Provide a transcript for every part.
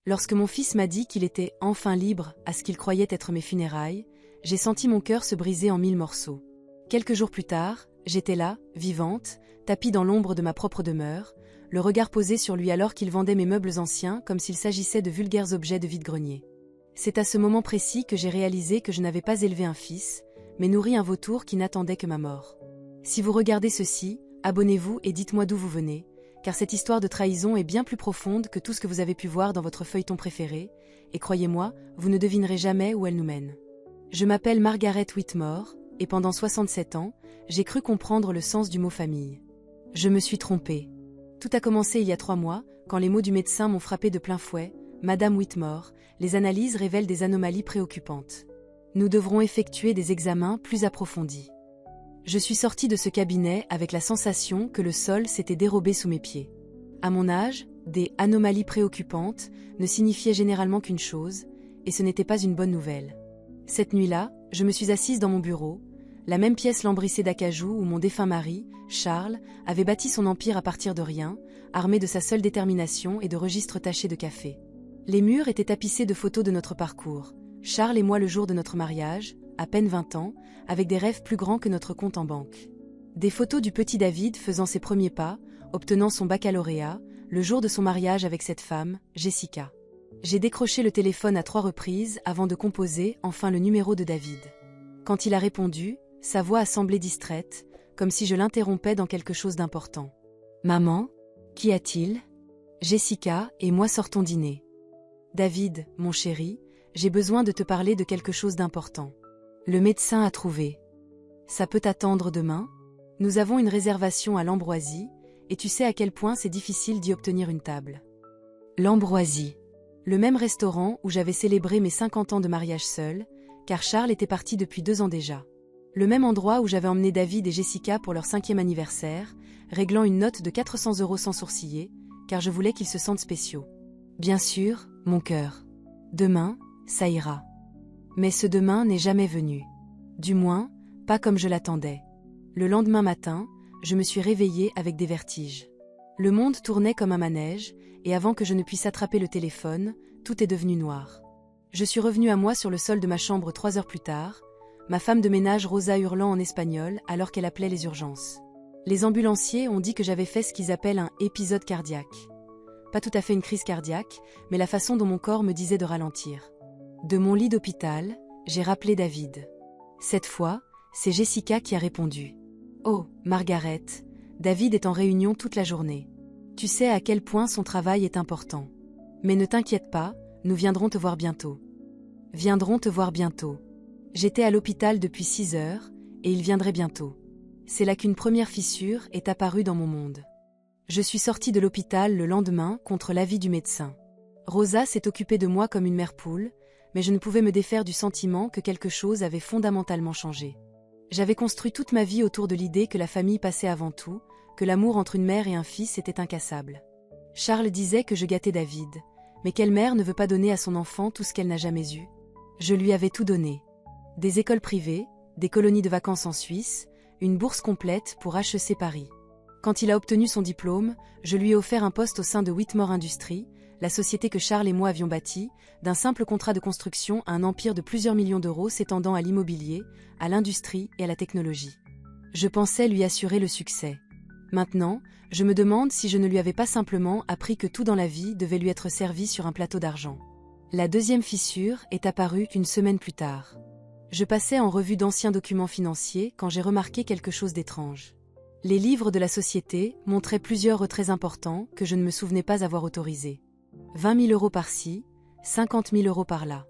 Lorsque mon fils m'a dit qu'il était enfin libre à ce qu'il croyait être mes funérailles, j'ai senti mon cœur se briser en 1000 morceaux. Quelques jours plus tard, j'étais là, vivante, tapie dans l'ombre de ma propre demeure, le regard posé sur lui alors qu'il vendait mes meubles anciens comme s'il s'agissait de vulgaires objets de vide-grenier. C'est à ce moment précis que j'ai réalisé que je n'avais pas élevé un fils, mais nourri un vautour qui n'attendait que ma mort. Si vous regardez ceci, abonnez-vous et dites-moi d'où vous venez, car cette histoire de trahison est bien plus profonde que tout ce que vous avez pu voir dans votre feuilleton préféré, et croyez-moi, vous ne devinerez jamais où elle nous mène. Je m'appelle Margaret Whitmore, et pendant 67 ans, j'ai cru comprendre le sens du mot famille. Je me suis trompée. Tout a commencé il y a 3 mois, quand les mots du médecin m'ont frappé de plein fouet. Madame Whitmore, les analyses révèlent des anomalies préoccupantes. Nous devrons effectuer des examens plus approfondis. Je suis sortie de ce cabinet avec la sensation que le sol s'était dérobé sous mes pieds. À mon âge, des anomalies préoccupantes ne signifiaient généralement qu'une chose, et ce n'était pas une bonne nouvelle. Cette nuit-là, je me suis assise dans mon bureau, la même pièce lambrissée d'acajou où mon défunt mari, Charles, avait bâti son empire à partir de rien, armé de sa seule détermination et de registres tachés de café. Les murs étaient tapissés de photos de notre parcours, Charles et moi le jour de notre mariage, à peine 20 ans, avec des rêves plus grands que notre compte en banque. Des photos du petit David faisant ses premiers pas, obtenant son baccalauréat, le jour de son mariage avec cette femme, Jessica. J'ai décroché le téléphone à 3 reprises avant de composer enfin le numéro de David. Quand il a répondu, sa voix a semblé distraite, comme si je l'interrompais dans quelque chose d'important. « Maman, qu'y a-t-il ? Jessica et moi sortons dîner. »« David, mon chéri, j'ai besoin de te parler de quelque chose d'important. Le médecin a trouvé. Ça peut attendre demain ? Nous avons une réservation à l'Ambroisie, et tu sais à quel point c'est difficile d'y obtenir une table. » L'Ambroisie. Le même restaurant où j'avais célébré mes 50 ans de mariage seul, car Charles était parti depuis 2 ans déjà. Le même endroit où j'avais emmené David et Jessica pour leur 5e anniversaire, réglant une note de 400 € sans sourciller, car je voulais qu'ils se sentent spéciaux. Bien sûr, mon cœur. Demain, ça ira. Mais ce demain n'est jamais venu. Du moins, pas comme je l'attendais. Le lendemain matin, je me suis réveillée avec des vertiges. Le monde tournait comme un manège, et avant que je ne puisse attraper le téléphone, tout est devenu noir. Je suis revenue à moi sur le sol de ma chambre 3 heures plus tard, ma femme de ménage Rosa hurlant en espagnol alors qu'elle appelait les urgences. Les ambulanciers ont dit que j'avais fait ce qu'ils appellent un épisode cardiaque. Pas tout à fait une crise cardiaque, mais la façon dont mon corps me disait de ralentir. De mon lit d'hôpital, j'ai rappelé David. Cette fois, c'est Jessica qui a répondu. « Oh, Margaret, David est en réunion toute la journée. Tu sais à quel point son travail est important. Mais ne t'inquiète pas, nous viendrons te voir bientôt. » Viendront te voir bientôt. J'étais à l'hôpital depuis 6 heures, et il viendrait bientôt. C'est là qu'une première fissure est apparue dans mon monde. Je suis sortie de l'hôpital le lendemain contre l'avis du médecin. Rosa s'est occupée de moi comme une mère poule, mais je ne pouvais me défaire du sentiment que quelque chose avait fondamentalement changé. J'avais construit toute ma vie autour de l'idée que la famille passait avant tout, que l'amour entre une mère et un fils était incassable. Charles disait que je gâtais David, mais quelle mère ne veut pas donner à son enfant tout ce qu'elle n'a jamais eu ? Je lui avais tout donné. Des écoles privées, des colonies de vacances en Suisse, une bourse complète pour HEC Paris. Quand il a obtenu son diplôme, je lui ai offert un poste au sein de Whitmore Industries, la société que Charles et moi avions bâtie, d'un simple contrat de construction à un empire de plusieurs millions d'euros s'étendant à l'immobilier, à l'industrie et à la technologie. Je pensais lui assurer le succès. Maintenant, je me demande si je ne lui avais pas simplement appris que tout dans la vie devait lui être servi sur un plateau d'argent. La deuxième fissure est apparue une semaine plus tard. Je passais en revue d'anciens documents financiers quand j'ai remarqué quelque chose d'étrange. Les livres de la société montraient plusieurs retraits importants que je ne me souvenais pas avoir autorisés. 20 000 € par-ci, 50 000 € par-là.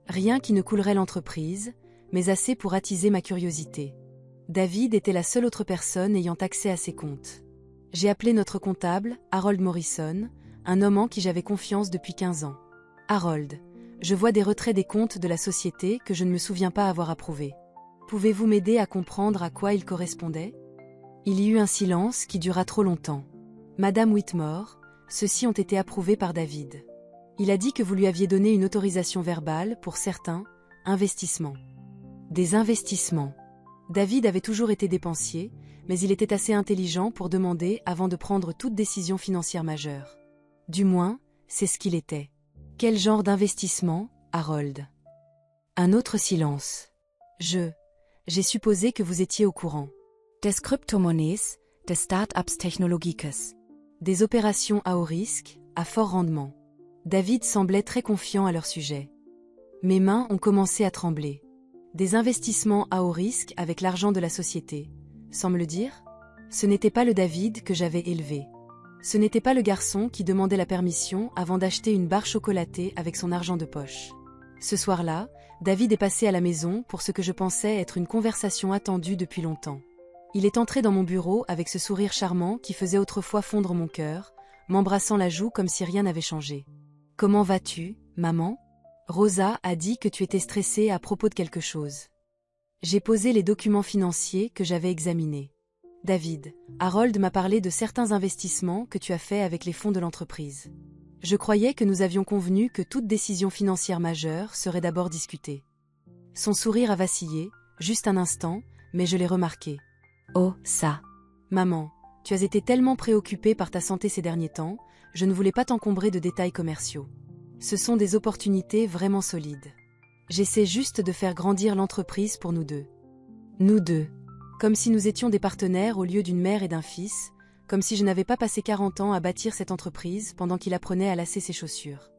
Rien qui ne coulerait l'entreprise, mais assez pour attiser ma curiosité. David était la seule autre personne ayant accès à ces comptes. J'ai appelé notre comptable, Harold Morrison, un homme en qui j'avais confiance depuis 15 ans. « Harold, je vois des retraits des comptes de la société que je ne me souviens pas avoir approuvés. Pouvez-vous m'aider à comprendre à quoi ils correspondaient ?» Il y eut un silence qui dura trop longtemps. « Madame Whitmore, ceux-ci ont été approuvés par David. Il a dit que vous lui aviez donné une autorisation verbale pour certains investissements. » Des investissements. David avait toujours été dépensier, mais il était assez intelligent pour demander avant de prendre toute décision financière majeure. Du moins, c'est ce qu'il était. Quel genre d'investissement, Harold? Un autre silence. J'ai supposé que vous étiez au courant. Des Kryptomonnaies, des Startups Technologiques. Des opérations à haut risque, à fort rendement. David semblait très confiant à leur sujet. Mes mains ont commencé à trembler. Des investissements à haut risque avec l'argent de la société. Sans me le dire? Ce n'était pas le David que j'avais élevé. Ce n'était pas le garçon qui demandait la permission avant d'acheter une barre chocolatée avec son argent de poche. Ce soir-là, David est passé à la maison pour ce que je pensais être une conversation attendue depuis longtemps. Il est entré dans mon bureau avec ce sourire charmant qui faisait autrefois fondre mon cœur, m'embrassant la joue comme si rien n'avait changé. « Comment vas-tu, maman ? Rosa a dit que tu étais stressée à propos de quelque chose. » J'ai posé les documents financiers que j'avais examinés. « David, Harold m'a parlé de certains investissements que tu as faits avec les fonds de l'entreprise. Je croyais que nous avions convenu que toute décision financière majeure serait d'abord discutée. » Son sourire a vacillé, juste un instant, mais je l'ai remarqué. « Oh, ça. Maman, tu as été tellement préoccupée par ta santé ces derniers temps, je ne voulais pas t'encombrer de détails commerciaux. Ce sont des opportunités vraiment solides. J'essaie juste de faire grandir l'entreprise pour nous deux. Nous deux. Comme si nous étions des partenaires au lieu d'une mère et d'un fils, comme si je n'avais pas passé 40 ans à bâtir cette entreprise pendant qu'il apprenait à lasser ses chaussures.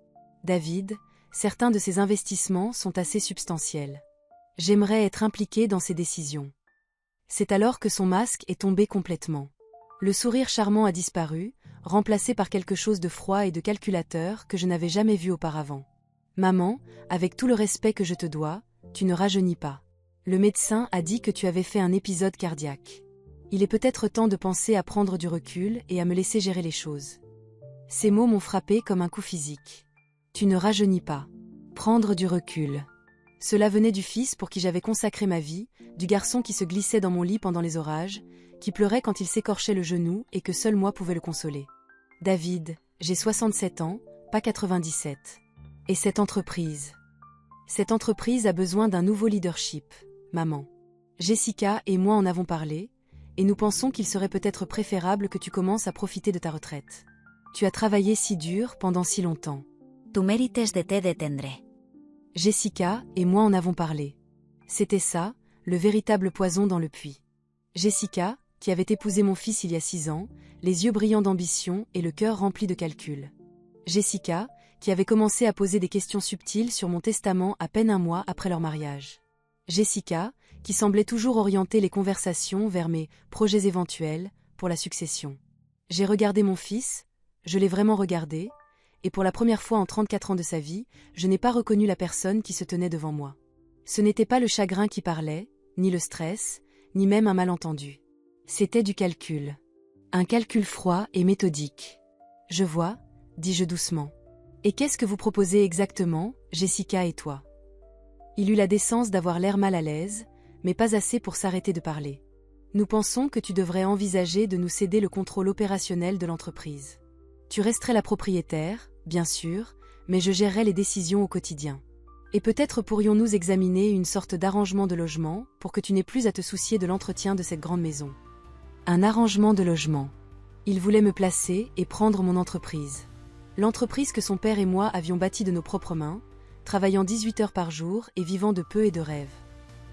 David, certains de ces investissements sont assez substantiels. J'aimerais être impliqué dans ces décisions. » C'est alors que son masque est tombé complètement. Le sourire charmant a disparu, remplacé par quelque chose de froid et de calculateur que je n'avais jamais vu auparavant. « Maman, avec tout le respect que je te dois, tu ne rajeunis pas. Le médecin a dit que tu avais fait un épisode cardiaque. Il est peut-être temps de penser à prendre du recul et à me laisser gérer les choses. » Ces mots m'ont frappé comme un coup physique. Tu ne rajeunis pas. Prendre du recul. Cela venait du fils pour qui j'avais consacré ma vie, du garçon qui se glissait dans mon lit pendant les orages, qui pleurait quand il s'écorchait le genou et que seul moi pouvais le consoler. David, j'ai 67 ans, pas 97. Et cette entreprise a besoin d'un nouveau leadership, maman. Jessica et moi en avons parlé, et nous pensons qu'il serait peut-être préférable que tu commences à profiter de ta retraite. Tu as travaillé si dur pendant si longtemps. Tu mérites de te détendre. Jessica et moi en avons parlé. C'était ça, le véritable poison dans le puits. Jessica, qui avait épousé mon fils il y a 6 ans, les yeux brillants d'ambition et le cœur rempli de calculs. Jessica, qui avait commencé à poser des questions subtiles sur mon testament à peine un mois après leur mariage. Jessica, qui semblait toujours orienter les conversations vers mes projets éventuels pour la succession. J'ai regardé mon fils, je l'ai vraiment regardé, et pour la première fois en 34 ans de sa vie, je n'ai pas reconnu la personne qui se tenait devant moi. Ce n'était pas le chagrin qui parlait, ni le stress, ni même un malentendu. C'était du calcul. Un calcul froid et méthodique. « Je vois », dis-je doucement. « Et qu'est-ce que vous proposez exactement, Jessica et toi ?» Il eut la décence d'avoir l'air mal à l'aise, mais pas assez pour s'arrêter de parler. « Nous pensons que tu devrais envisager de nous céder le contrôle opérationnel de l'entreprise. Tu resterais la propriétaire, bien sûr, mais je gérerais les décisions au quotidien. Et peut-être pourrions-nous examiner une sorte d'arrangement de logement pour que tu n'aies plus à te soucier de l'entretien de cette grande maison. » Un arrangement de logement. Il voulait me placer et prendre mon entreprise. L'entreprise que son père et moi avions bâtie de nos propres mains, travaillant 18 heures par jour et vivant de peu et de rêves.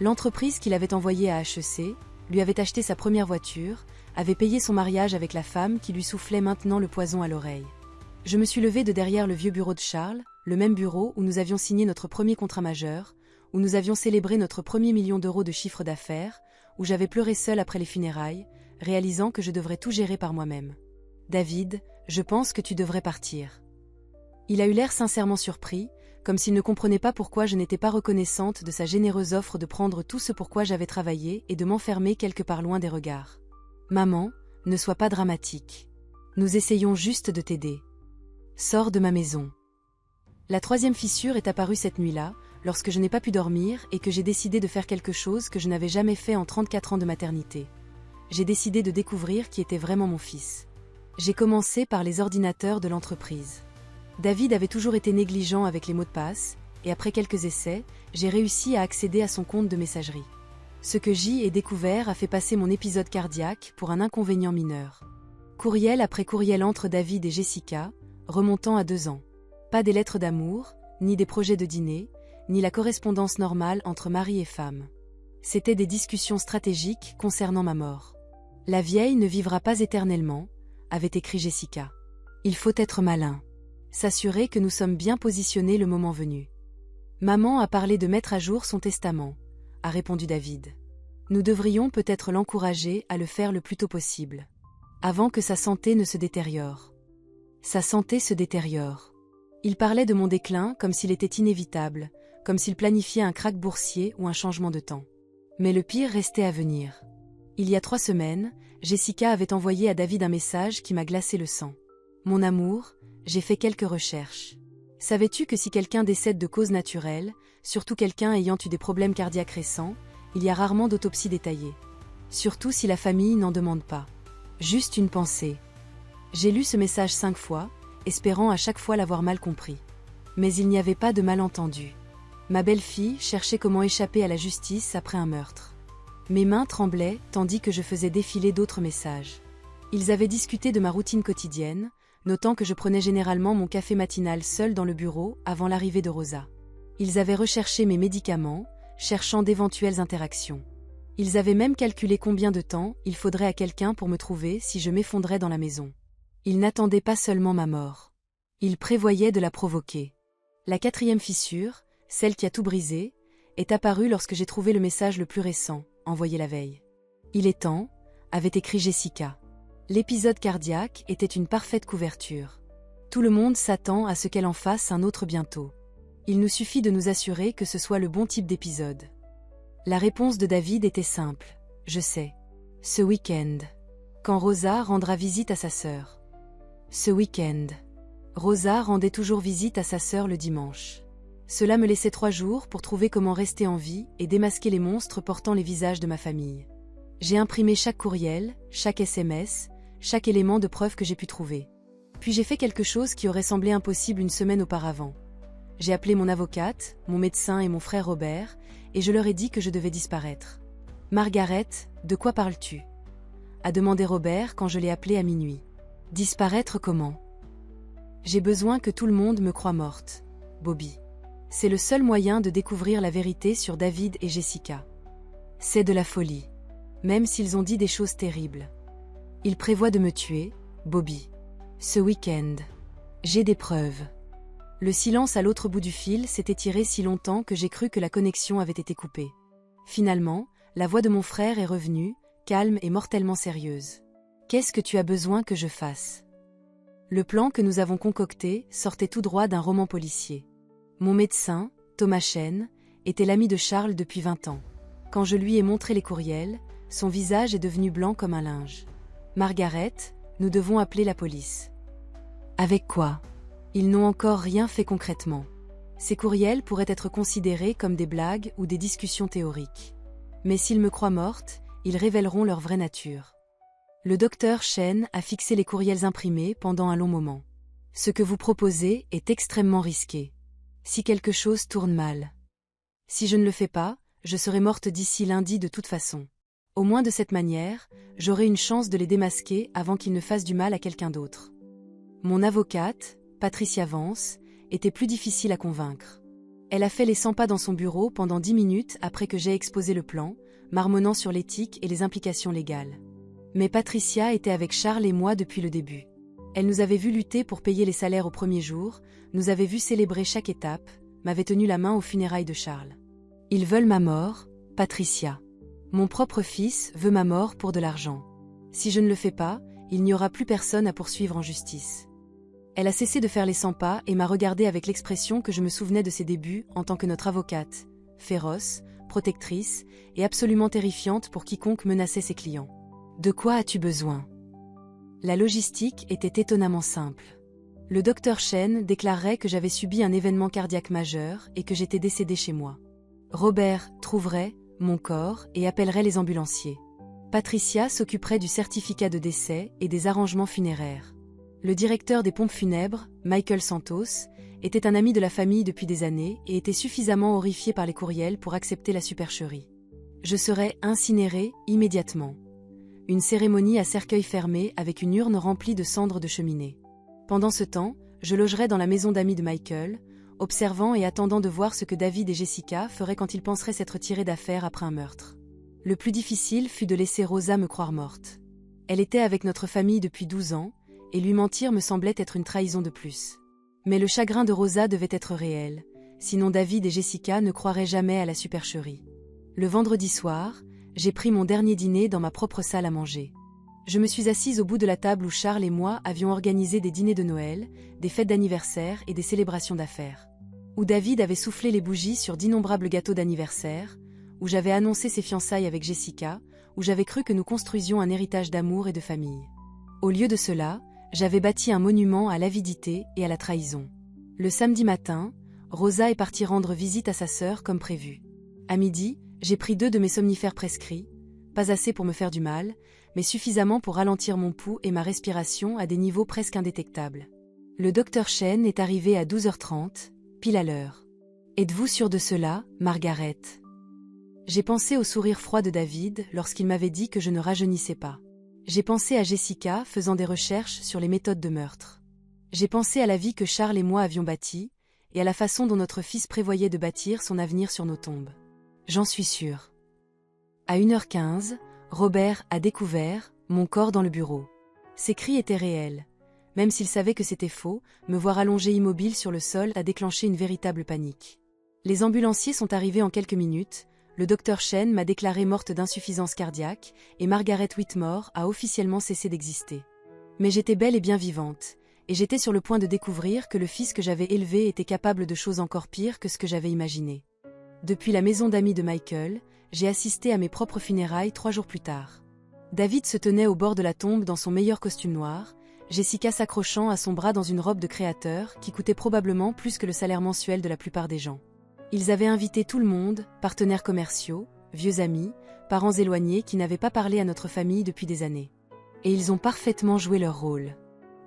L'entreprise qu'il avait envoyée à HEC, lui avait acheté sa première voiture, avait payé son mariage avec la femme qui lui soufflait maintenant le poison à l'oreille. Je me suis levée de derrière le vieux bureau de Charles, le même bureau où nous avions signé notre premier contrat majeur, où nous avions célébré notre premier million d'euros de chiffre d'affaires, où j'avais pleuré seule après les funérailles, réalisant que je devrais tout gérer par moi-même. « David, je pense que tu devrais partir. » Il a eu l'air sincèrement surpris, comme s'il ne comprenait pas pourquoi je n'étais pas reconnaissante de sa généreuse offre de prendre tout ce pour quoi j'avais travaillé et de m'enfermer quelque part loin des regards. « Maman, ne sois pas dramatique. Nous essayons juste de t'aider. Sors de ma maison. » La 3e fissure est apparue cette nuit-là, lorsque je n'ai pas pu dormir et que j'ai décidé de faire quelque chose que je n'avais jamais fait en 34 ans de maternité. J'ai décidé de découvrir qui était vraiment mon fils. J'ai commencé par les ordinateurs de l'entreprise. David avait toujours été négligent avec les mots de passe, et après quelques essais, j'ai réussi à accéder à son compte de messagerie. Ce que j'y ai découvert a fait passer mon épisode cardiaque pour un inconvénient mineur. Courriel après courriel entre David et Jessica, remontant à 2 ans. Pas des lettres d'amour, ni des projets de dîner, ni la correspondance normale entre mari et femme. C'étaient des discussions stratégiques concernant ma mort. La vieille ne vivra pas éternellement, avait écrit Jessica. Il faut être malin. S'assurer que nous sommes bien positionnés le moment venu. Maman a parlé de mettre à jour son testament, a répondu David. Nous devrions peut-être l'encourager à le faire le plus tôt possible, avant que sa santé ne se détériore. Sa santé se détériore. Il parlait de mon déclin comme s'il était inévitable, comme s'il planifiait un krach boursier ou un changement de temps. Mais le pire restait à venir. Il y a 3 semaines, Jessica avait envoyé à David un message qui m'a glacé le sang. Mon amour, j'ai fait quelques recherches. Savais-tu que si quelqu'un décède de cause naturelle, surtout quelqu'un ayant eu des problèmes cardiaques récents, il y a rarement d'autopsie détaillée. Surtout si la famille n'en demande pas. Juste une pensée. J'ai lu ce message 5 fois, espérant à chaque fois l'avoir mal compris. Mais il n'y avait pas de malentendu. Ma belle-fille cherchait comment échapper à la justice après un meurtre. Mes mains tremblaient tandis que je faisais défiler d'autres messages. Ils avaient discuté de ma routine quotidienne, notant que je prenais généralement mon café matinal seul dans le bureau avant l'arrivée de Rosa. Ils avaient recherché mes médicaments, cherchant d'éventuelles interactions. Ils avaient même calculé combien de temps il faudrait à quelqu'un pour me trouver si je m'effondrais dans la maison. Ils n'attendaient pas seulement ma mort. Ils prévoyaient de la provoquer. La 4e fissure, celle qui a tout brisé, est apparue lorsque j'ai trouvé le message le plus récent, envoyé la veille. Il est temps, avait écrit Jessica. L'épisode cardiaque était une parfaite couverture. Tout le monde s'attend à ce qu'elle en fasse un autre bientôt. Il nous suffit de nous assurer que ce soit le bon type d'épisode. La réponse de David était simple. Je sais. Ce week-end. Quand Rosa rendra visite à sa sœur. Ce week-end. Rosa rendait toujours visite à sa sœur le dimanche. Cela me laissait 3 jours pour trouver comment rester en vie et démasquer les monstres portant les visages de ma famille. J'ai imprimé chaque courriel, chaque SMS, chaque élément de preuve que j'ai pu trouver. Puis j'ai fait quelque chose qui aurait semblé impossible une semaine auparavant. J'ai appelé mon avocate, mon médecin et mon frère Robert, et je leur ai dit que je devais disparaître. « Margaret, de quoi parles-tu » a demandé Robert quand je l'ai appelé à minuit. « Disparaître comment ?»« J'ai besoin que tout le monde me croie morte, Bobby. C'est le seul moyen de découvrir la vérité sur David et Jessica. C'est de la folie. Même s'ils ont dit des choses terribles. Ils prévoient de me tuer, Bobby. Ce week-end. J'ai des preuves. » Le silence à l'autre bout du fil s'est étiré si longtemps que j'ai cru que la connexion avait été coupée. Finalement, la voix de mon frère est revenue, calme et mortellement sérieuse. « Qu'est-ce que tu as besoin que je fasse ?» Le plan que nous avons concocté sortait tout droit d'un roman policier. Mon médecin, Thomas Chen, était l'ami de Charles depuis 20 ans. Quand je lui ai montré les courriels, son visage est devenu blanc comme un linge. « Margaret, nous devons appeler la police. » Avec quoi ? Ils n'ont encore rien fait concrètement. Ces courriels pourraient être considérés comme des blagues ou des discussions théoriques. Mais s'ils me croient morte, ils révéleront leur vraie nature. Le docteur Chen a fixé les courriels imprimés pendant un long moment. Ce que vous proposez est extrêmement risqué. Si quelque chose tourne mal. Si je ne le fais pas, je serai morte d'ici lundi de toute façon. Au moins de cette manière, j'aurai une chance de les démasquer avant qu'ils ne fassent du mal à quelqu'un d'autre. Mon avocate, Patricia Vance, était plus difficile à convaincre. Elle a fait les 100 pas dans son bureau pendant 10 minutes après que j'ai exposé le plan, marmonnant sur l'éthique et les implications légales. Mais Patricia était avec Charles et moi depuis le début. Elle nous avait vu lutter pour payer les salaires au premier jour, nous avait vu célébrer chaque étape, m'avait tenu la main aux funérailles de Charles. Ils veulent ma mort, Patricia. Mon propre fils veut ma mort pour de l'argent. Si je ne le fais pas, il n'y aura plus personne à poursuivre en justice. Elle a cessé de faire les 100 pas et m'a regardé avec l'expression que je me souvenais de ses débuts en tant que notre avocate, féroce, protectrice et absolument terrifiante pour quiconque menaçait ses clients. De quoi as-tu besoin ? La logistique était étonnamment simple. Le docteur Chen déclarerait que j'avais subi un événement cardiaque majeur et que j'étais décédée chez moi. Robert trouverait mon corps et appellerait les ambulanciers. Patricia s'occuperait du certificat de décès et des arrangements funéraires. Le directeur des pompes funèbres, Michael Santos, était un ami de la famille depuis des années et était suffisamment horrifié par les courriels pour accepter la supercherie. Je serais incinérée immédiatement. Une cérémonie à cercueil fermé avec une urne remplie de cendres de cheminée. Pendant ce temps, je logerais dans la maison d'amis de Michael, observant et attendant de voir ce que David et Jessica feraient quand ils penseraient s'être tirés d'affaire après un meurtre. Le plus difficile fut de laisser Rosa me croire morte. Elle était avec notre famille depuis 12 ans, et lui mentir me semblait être une trahison de plus. Mais le chagrin de Rosa devait être réel, sinon David et Jessica ne croiraient jamais à la supercherie. Le vendredi soir, j'ai pris mon dernier dîner dans ma propre salle à manger. Je me suis assise au bout de la table où Charles et moi avions organisé des dîners de Noël, des fêtes d'anniversaire et des célébrations d'affaires. Où David avait soufflé les bougies sur d'innombrables gâteaux d'anniversaire, où j'avais annoncé ses fiançailles avec Jessica, où j'avais cru que nous construisions un héritage d'amour et de famille. Au lieu de cela, j'avais bâti un monument à l'avidité et à la trahison. Le samedi matin, Rosa est partie rendre visite à sa sœur comme prévu. À midi, j'ai pris 2 de mes somnifères prescrits, pas assez pour me faire du mal, mais suffisamment pour ralentir mon pouls et ma respiration à des niveaux presque indétectables. Le docteur Chen est arrivé à 12h30, pile à l'heure. Êtes-vous sûre de cela, Margaret? J'ai pensé au sourire froid de David lorsqu'il m'avait dit que je ne rajeunissais pas. J'ai pensé à Jessica faisant des recherches sur les méthodes de meurtre. J'ai pensé à la vie que Charles et moi avions bâtie, et à la façon dont notre fils prévoyait de bâtir son avenir sur nos tombes. J'en suis sûre. À 1h15, Robert a découvert mon corps dans le bureau. Ses cris étaient réels. Même s'il savait que c'était faux, me voir allongé immobile sur le sol a déclenché une véritable panique. Les ambulanciers sont arrivés en quelques minutes, le docteur Chen m'a déclaré morte d'insuffisance cardiaque, et Margaret Whitmore a officiellement cessé d'exister. Mais j'étais bel et bien vivante, et j'étais sur le point de découvrir que le fils que j'avais élevé était capable de choses encore pires que ce que j'avais imaginé. Depuis la maison d'amis de Michael, j'ai assisté à mes propres funérailles 3 jours plus tard. David se tenait au bord de la tombe dans son meilleur costume noir, Jessica s'accrochant à son bras dans une robe de créateur qui coûtait probablement plus que le salaire mensuel de la plupart des gens. Ils avaient invité tout le monde, partenaires commerciaux, vieux amis, parents éloignés qui n'avaient pas parlé à notre famille depuis des années. Et ils ont parfaitement joué leur rôle.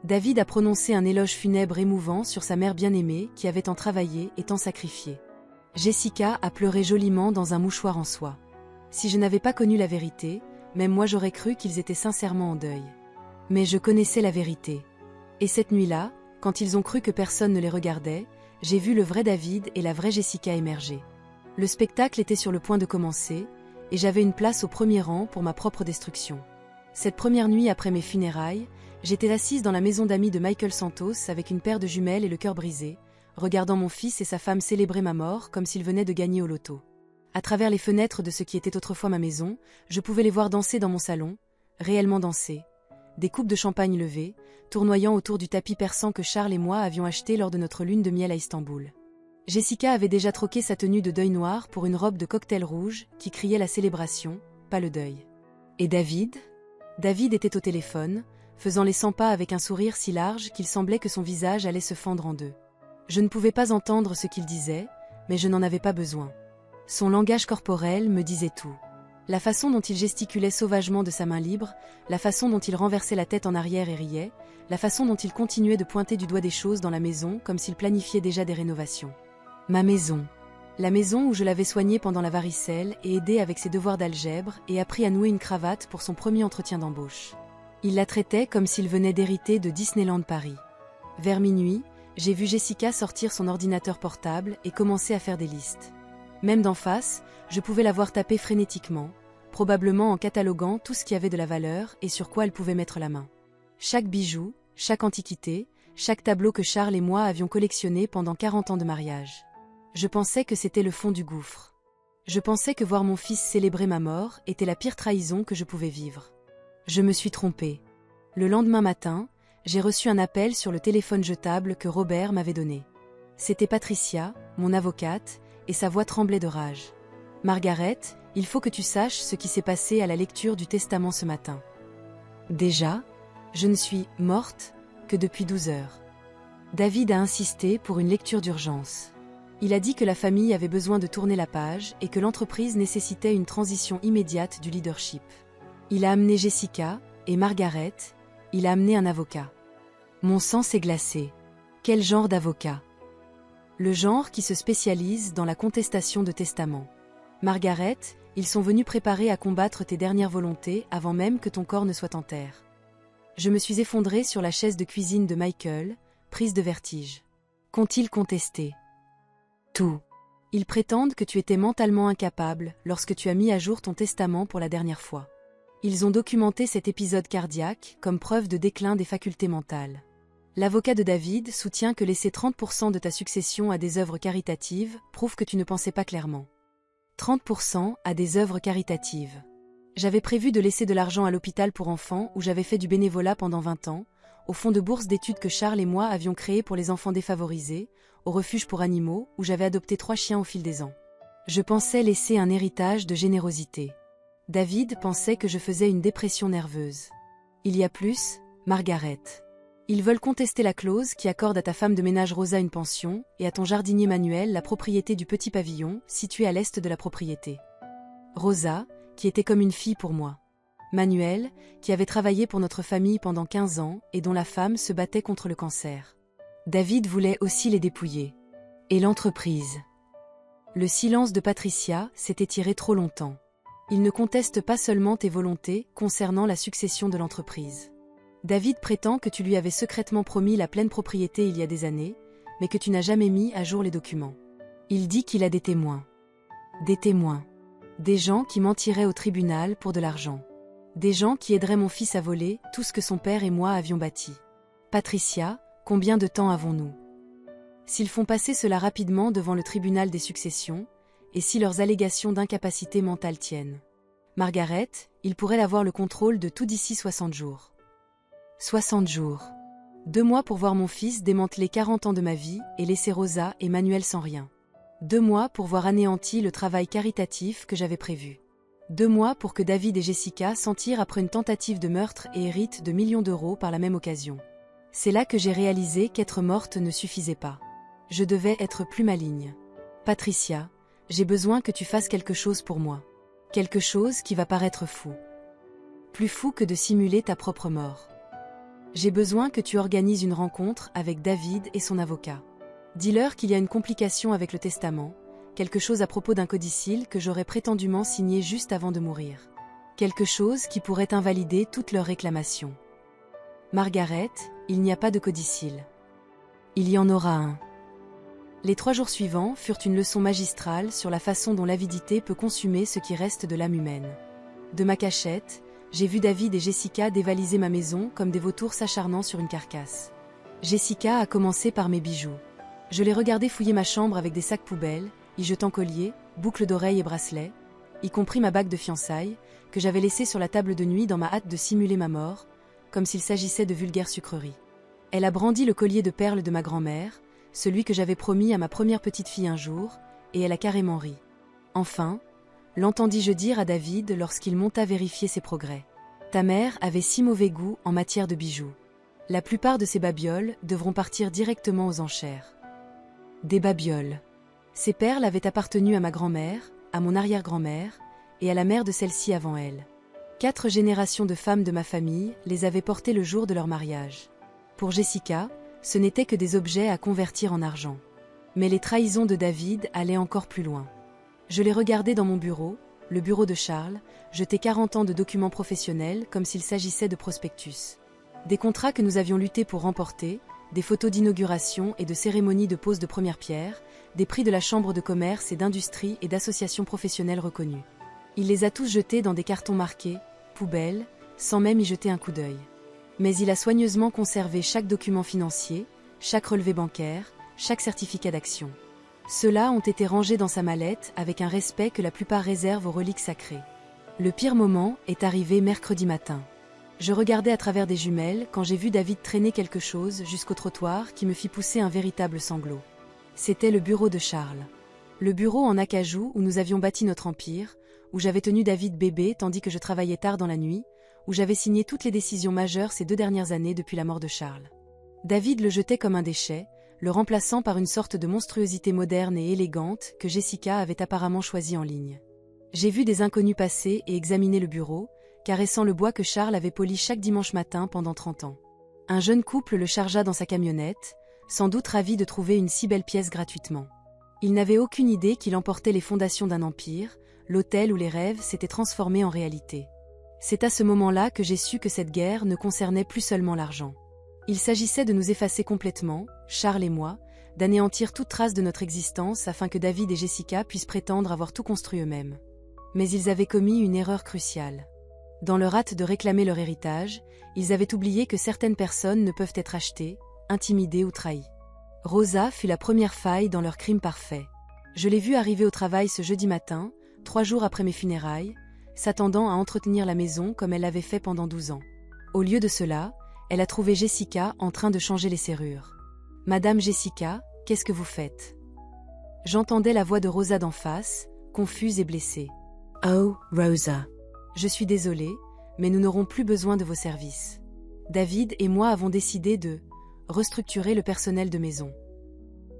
David a prononcé un éloge funèbre émouvant sur sa mère bien-aimée qui avait tant travaillé et tant sacrifié. Jessica a pleuré joliment dans un mouchoir en soie. Si je n'avais pas connu la vérité, même moi j'aurais cru qu'ils étaient sincèrement en deuil. Mais je connaissais la vérité. Et cette nuit-là, quand ils ont cru que personne ne les regardait, j'ai vu le vrai David et la vraie Jessica émerger. Le spectacle était sur le point de commencer, et j'avais une place au premier rang pour ma propre destruction. Cette première nuit après mes funérailles, j'étais assise dans la maison d'amis de Michael Santos avec une paire de jumelles et le cœur brisé, regardant mon fils et sa femme célébrer ma mort comme s'ils venaient de gagner au loto. À travers les fenêtres de ce qui était autrefois ma maison, je pouvais les voir danser dans mon salon, réellement danser. Des coupes de champagne levées, tournoyant autour du tapis persan que Charles et moi avions acheté lors de notre lune de miel à Istanbul. Jessica avait déjà troqué sa tenue de deuil noir pour une robe de cocktail rouge qui criait la célébration, pas le deuil. Et David? David était au téléphone, faisant les 100 pas avec un sourire si large qu'il semblait que son visage allait se fendre en deux. Je ne pouvais pas entendre ce qu'il disait, mais je n'en avais pas besoin. Son langage corporel me disait tout. La façon dont il gesticulait sauvagement de sa main libre, la façon dont il renversait la tête en arrière et riait, la façon dont il continuait de pointer du doigt des choses dans la maison comme s'il planifiait déjà des rénovations. Ma maison. La maison où je l'avais soignée pendant la varicelle et aidé avec ses devoirs d'algèbre et appris à nouer une cravate pour son premier entretien d'embauche. Il la traitait comme s'il venait d'hériter de Disneyland Paris. Vers minuit, j'ai vu Jessica sortir son ordinateur portable et commencer à faire des listes. Même d'en face, je pouvais la voir taper frénétiquement, probablement en cataloguant tout ce qui avait de la valeur et sur quoi elle pouvait mettre la main. Chaque bijou, chaque antiquité, chaque tableau que Charles et moi avions collectionné pendant 40 ans de mariage. Je pensais que c'était le fond du gouffre. Je pensais que voir mon fils célébrer ma mort était la pire trahison que je pouvais vivre. Je me suis trompée. Le lendemain matin, j'ai reçu un appel sur le téléphone jetable que Robert m'avait donné. C'était Patricia, mon avocate, et sa voix tremblait de rage. « Margaret, il faut que tu saches ce qui s'est passé à la lecture du testament ce matin. » Déjà, je ne suis « morte » que depuis 12 heures. David a insisté pour une lecture d'urgence. Il a dit que la famille avait besoin de tourner la page et que l'entreprise nécessitait une transition immédiate du leadership. Il a amené Jessica et Margaret, il a amené un avocat. Mon sang s'est glacé. Quel genre d'avocat? Le genre qui se spécialise dans la contestation de testaments. Margaret, ils sont venus préparer à combattre tes dernières volontés avant même que ton corps ne soit en terre. Je me suis effondrée sur la chaise de cuisine de Michael, prise de vertige. Qu'ont-ils contesté? Tout. Ils prétendent que tu étais mentalement incapable lorsque tu as mis à jour ton testament pour la dernière fois. Ils ont documenté cet épisode cardiaque comme preuve de déclin des facultés mentales. L'avocat de David soutient que laisser 30% de ta succession à des œuvres caritatives prouve que tu ne pensais pas clairement. 30% à des œuvres caritatives. J'avais prévu de laisser de l'argent à l'hôpital pour enfants où j'avais fait du bénévolat pendant 20 ans, au fonds de bourse d'études que Charles et moi avions créé pour les enfants défavorisés, au refuge pour animaux où j'avais adopté 3 chiens au fil des ans. Je pensais laisser un héritage de générosité. David pensait que je faisais une dépression nerveuse. Il y a plus, Margaret. Ils veulent contester la clause qui accorde à ta femme de ménage Rosa une pension et à ton jardinier Manuel la propriété du petit pavillon situé à l'est de la propriété. Rosa, qui était comme une fille pour moi. Manuel, qui avait travaillé pour notre famille pendant 15 ans et dont la femme se battait contre le cancer. David voulait aussi les dépouiller. Et l'entreprise. Le silence de Patricia s'est étiré trop longtemps. Il ne conteste pas seulement tes volontés concernant la succession de l'entreprise. David prétend que tu lui avais secrètement promis la pleine propriété il y a des années, mais que tu n'as jamais mis à jour les documents. Il dit qu'il a des témoins. Des témoins. Des gens qui mentiraient au tribunal pour de l'argent. Des gens qui aideraient mon fils à voler tout ce que son père et moi avions bâti. Patricia, combien de temps avons-nous? S'ils font passer cela rapidement devant le tribunal des successions, et si leurs allégations d'incapacité mentale tiennent. Margaret, ils pourraient avoir le contrôle de tout d'ici 60 jours. 60 jours. 2 mois pour voir mon fils démanteler 40 ans de ma vie et laisser Rosa et Manuel sans rien. 2 mois pour voir anéanti le travail caritatif que j'avais prévu. 2 mois pour que David et Jessica s'en tirent après une tentative de meurtre et héritent de millions d'euros par la même occasion. C'est là que j'ai réalisé qu'être morte ne suffisait pas. Je devais être plus maligne. Patricia, j'ai besoin que tu fasses quelque chose pour moi. Quelque chose qui va paraître fou. Plus fou que de simuler ta propre mort. J'ai besoin que tu organises une rencontre avec David et son avocat. Dis-leur qu'il y a une complication avec le testament, quelque chose à propos d'un codicille que j'aurais prétendument signé juste avant de mourir. Quelque chose qui pourrait invalider toutes leurs réclamations. Margaret, il n'y a pas de codicille. Il y en aura un. Les 3 jours suivants furent une leçon magistrale sur la façon dont l'avidité peut consumer ce qui reste de l'âme humaine. De ma cachette, j'ai vu David et Jessica dévaliser ma maison comme des vautours s'acharnant sur une carcasse. Jessica a commencé par mes bijoux. Je les regardais fouiller ma chambre avec des sacs poubelles, y jetant colliers, boucles d'oreilles et bracelets, y compris ma bague de fiançailles, que j'avais laissée sur la table de nuit dans ma hâte de simuler ma mort, comme s'il s'agissait de vulgaires sucreries. Elle a brandi le collier de perles de ma grand-mère, celui que j'avais promis à ma première petite fille un jour, et elle a carrément ri. Enfin, l'entendis-je dire à David lorsqu'il monta vérifier ses progrès. Ta mère avait si mauvais goût en matière de bijoux. La plupart de ces babioles devront partir directement aux enchères. Des babioles. Ces perles avaient appartenu à ma grand-mère, à mon arrière-grand-mère, et à la mère de celle-ci avant elle. 4 générations de femmes de ma famille les avaient portées le jour de leur mariage. Pour Jessica, ce n'étaient que des objets à convertir en argent. Mais les trahisons de David allaient encore plus loin. Je les regardais dans mon bureau, le bureau de Charles, jeter 40 ans de documents professionnels comme s'il s'agissait de prospectus. Des contrats que nous avions lutté pour remporter, des photos d'inauguration et de cérémonie de pose de première pierre, des prix de la Chambre de commerce et d'industrie et d'associations professionnelles reconnues. Il les a tous jetés dans des cartons marqués « poubelle », sans même y jeter un coup d'œil. Mais il a soigneusement conservé chaque document financier, chaque relevé bancaire, chaque certificat d'action. Ceux-là ont été rangés dans sa mallette avec un respect que la plupart réservent aux reliques sacrées. Le pire moment est arrivé mercredi matin. Je regardais à travers des jumelles quand j'ai vu David traîner quelque chose jusqu'au trottoir qui me fit pousser un véritable sanglot. C'était le bureau de Charles. Le bureau en acajou où nous avions bâti notre empire, où j'avais tenu David bébé tandis que je travaillais tard dans la nuit, où j'avais signé toutes les décisions majeures ces 2 dernières années depuis la mort de Charles. David le jetait comme un déchet, le remplaçant par une sorte de monstruosité moderne et élégante que Jessica avait apparemment choisie en ligne. J'ai vu des inconnus passer et examiner le bureau, caressant le bois que Charles avait poli chaque dimanche matin pendant 30 ans. Un jeune couple le chargea dans sa camionnette, sans doute ravi de trouver une si belle pièce gratuitement. Il n'avait aucune idée qu'il emportait les fondations d'un empire, l'hôtel où les rêves s'étaient transformés en réalité. C'est à ce moment-là que j'ai su que cette guerre ne concernait plus seulement l'argent. Il s'agissait de nous effacer complètement, Charles et moi, d'anéantir toute trace de notre existence afin que David et Jessica puissent prétendre avoir tout construit eux-mêmes. Mais ils avaient commis une erreur cruciale. Dans leur hâte de réclamer leur héritage, ils avaient oublié que certaines personnes ne peuvent être achetées, intimidées ou trahies. Rosa fut la première faille dans leur crime parfait. Je l'ai vue arriver au travail ce jeudi matin, 3 jours après mes funérailles, s'attendant à entretenir la maison comme elle l'avait fait pendant 12 ans. Au lieu de cela, elle a trouvé Jessica en train de changer les serrures. « Madame Jessica, qu'est-ce que vous faites ?» J'entendais la voix de Rosa d'en face, confuse et blessée. « Oh, Rosa. Je suis désolée, mais nous n'aurons plus besoin de vos services. David et moi avons décidé de restructurer le personnel de maison. »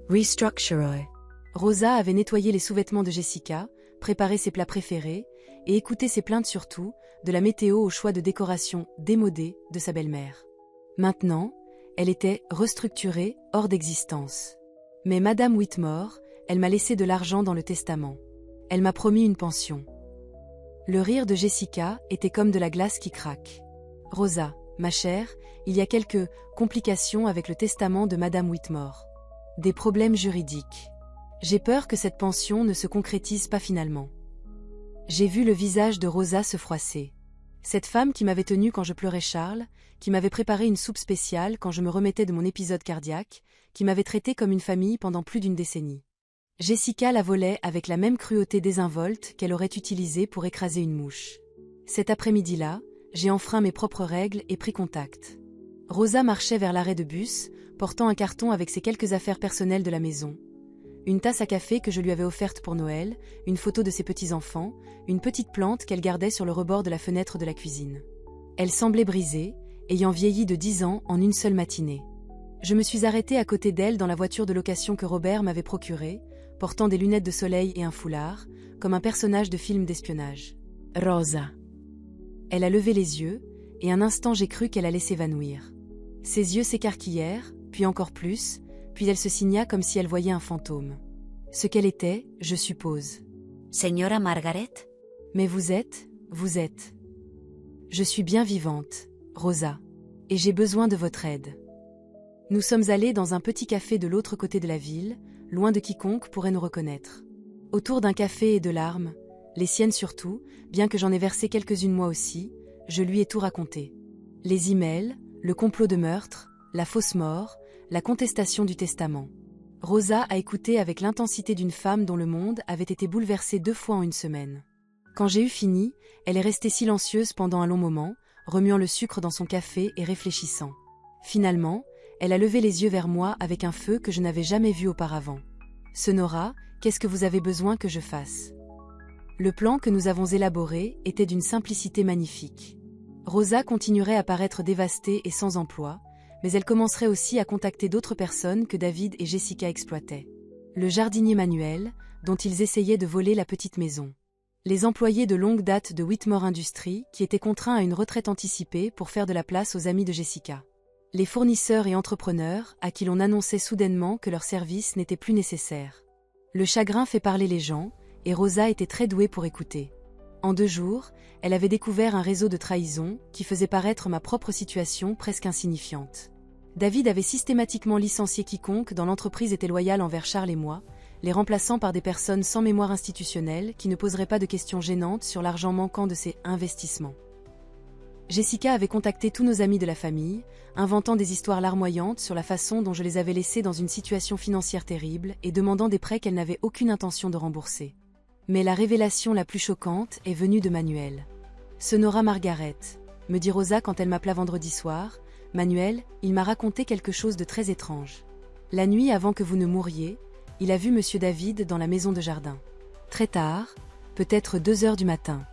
Restructure. Rosa avait nettoyé les sous-vêtements de Jessica, préparé ses plats préférés et écouté ses plaintes surtout, de la météo au choix de décoration démodée de sa belle-mère. Maintenant, elle était restructurée, hors d'existence. Mais Madame Whitmore, elle m'a laissé de l'argent dans le testament. Elle m'a promis une pension. Le rire de Jessica était comme de la glace qui craque. « Rosa, ma chère, il y a quelques complications avec le testament de Madame Whitmore. Des problèmes juridiques. J'ai peur que cette pension ne se concrétise pas finalement. » J'ai vu le visage de Rosa se froisser. Cette femme qui m'avait tenue quand je pleurais Charles, qui m'avait préparé une soupe spéciale quand je me remettais de mon épisode cardiaque, qui m'avait traité comme une famille pendant plus d'1 décennie. Jessica la volait avec la même cruauté désinvolte qu'elle aurait utilisée pour écraser une mouche. Cet après-midi-là, j'ai enfreint mes propres règles et pris contact. Rosa marchait vers l'arrêt de bus, portant un carton avec ses quelques affaires personnelles de la maison. Une tasse à café que je lui avais offerte pour Noël, une photo de ses petits-enfants, une petite plante qu'elle gardait sur le rebord de la fenêtre de la cuisine. Elle semblait brisée, ayant vieilli de 10 ans en une seule matinée. Je me suis arrêtée à côté d'elle dans la voiture de location que Robert m'avait procurée, portant des lunettes de soleil et un foulard, comme un personnage de film d'espionnage. « Rosa !» Elle a levé les yeux, et un instant j'ai cru qu'elle allait s'évanouir. Ses yeux s'écarquillèrent, puis encore plus, puis elle se signa comme si elle voyait un fantôme. Ce qu'elle était, je suppose. « Señora Margaret ?» « Mais vous êtes. Je suis bien vivante, Rosa, et j'ai besoin de votre aide. » Nous sommes allés dans un petit café de l'autre côté de la ville, loin de quiconque pourrait nous reconnaître. Autour d'un café et de larmes, les siennes surtout, bien que j'en ai versé quelques-unes moi aussi, je lui ai tout raconté. Les emails, le complot de meurtre, la fausse mort, la contestation du testament. Rosa a écouté avec l'intensité d'une femme dont le monde avait été bouleversé 2 fois en 1 semaine. Quand j'ai eu fini, elle est restée silencieuse pendant un long moment, remuant le sucre dans son café et réfléchissant. Finalement, elle a levé les yeux vers moi avec un feu que je n'avais jamais vu auparavant. « Sonora, qu'est-ce que vous avez besoin que je fasse ?» Le plan que nous avons élaboré était d'une simplicité magnifique. Rosa continuerait à paraître dévastée et sans emploi, mais elle commencerait aussi à contacter d'autres personnes que David et Jessica exploitaient. Le jardinier Manuel, dont ils essayaient de voler la petite maison. Les employés de longue date de Whitmore Industries qui étaient contraints à une retraite anticipée pour faire de la place aux amis de Jessica. Les fournisseurs et entrepreneurs à qui l'on annonçait soudainement que leurs services n'étaient plus nécessaires. Le chagrin fait parler les gens, et Rosa était très douée pour écouter. En 2 jours, elle avait découvert un réseau de trahison qui faisait paraître ma propre situation presque insignifiante. David avait systématiquement licencié quiconque dans l'entreprise était loyal envers Charles et moi, les remplaçant par des personnes sans mémoire institutionnelle qui ne poseraient pas de questions gênantes sur l'argent manquant de ses investissements. Jessica avait contacté tous nos amis de la famille, inventant des histoires larmoyantes sur la façon dont je les avais laissés dans une situation financière terrible et demandant des prêts qu'elle n'avait aucune intention de rembourser. Mais la révélation la plus choquante est venue de Manuel. « Sonora Margaret », me dit Rosa quand elle m'appela vendredi soir, « Manuel, il m'a raconté quelque chose de très étrange. La nuit avant que vous ne mouriez, il a vu Monsieur David dans la maison de jardin. Très tard, peut-être 2 heures du matin.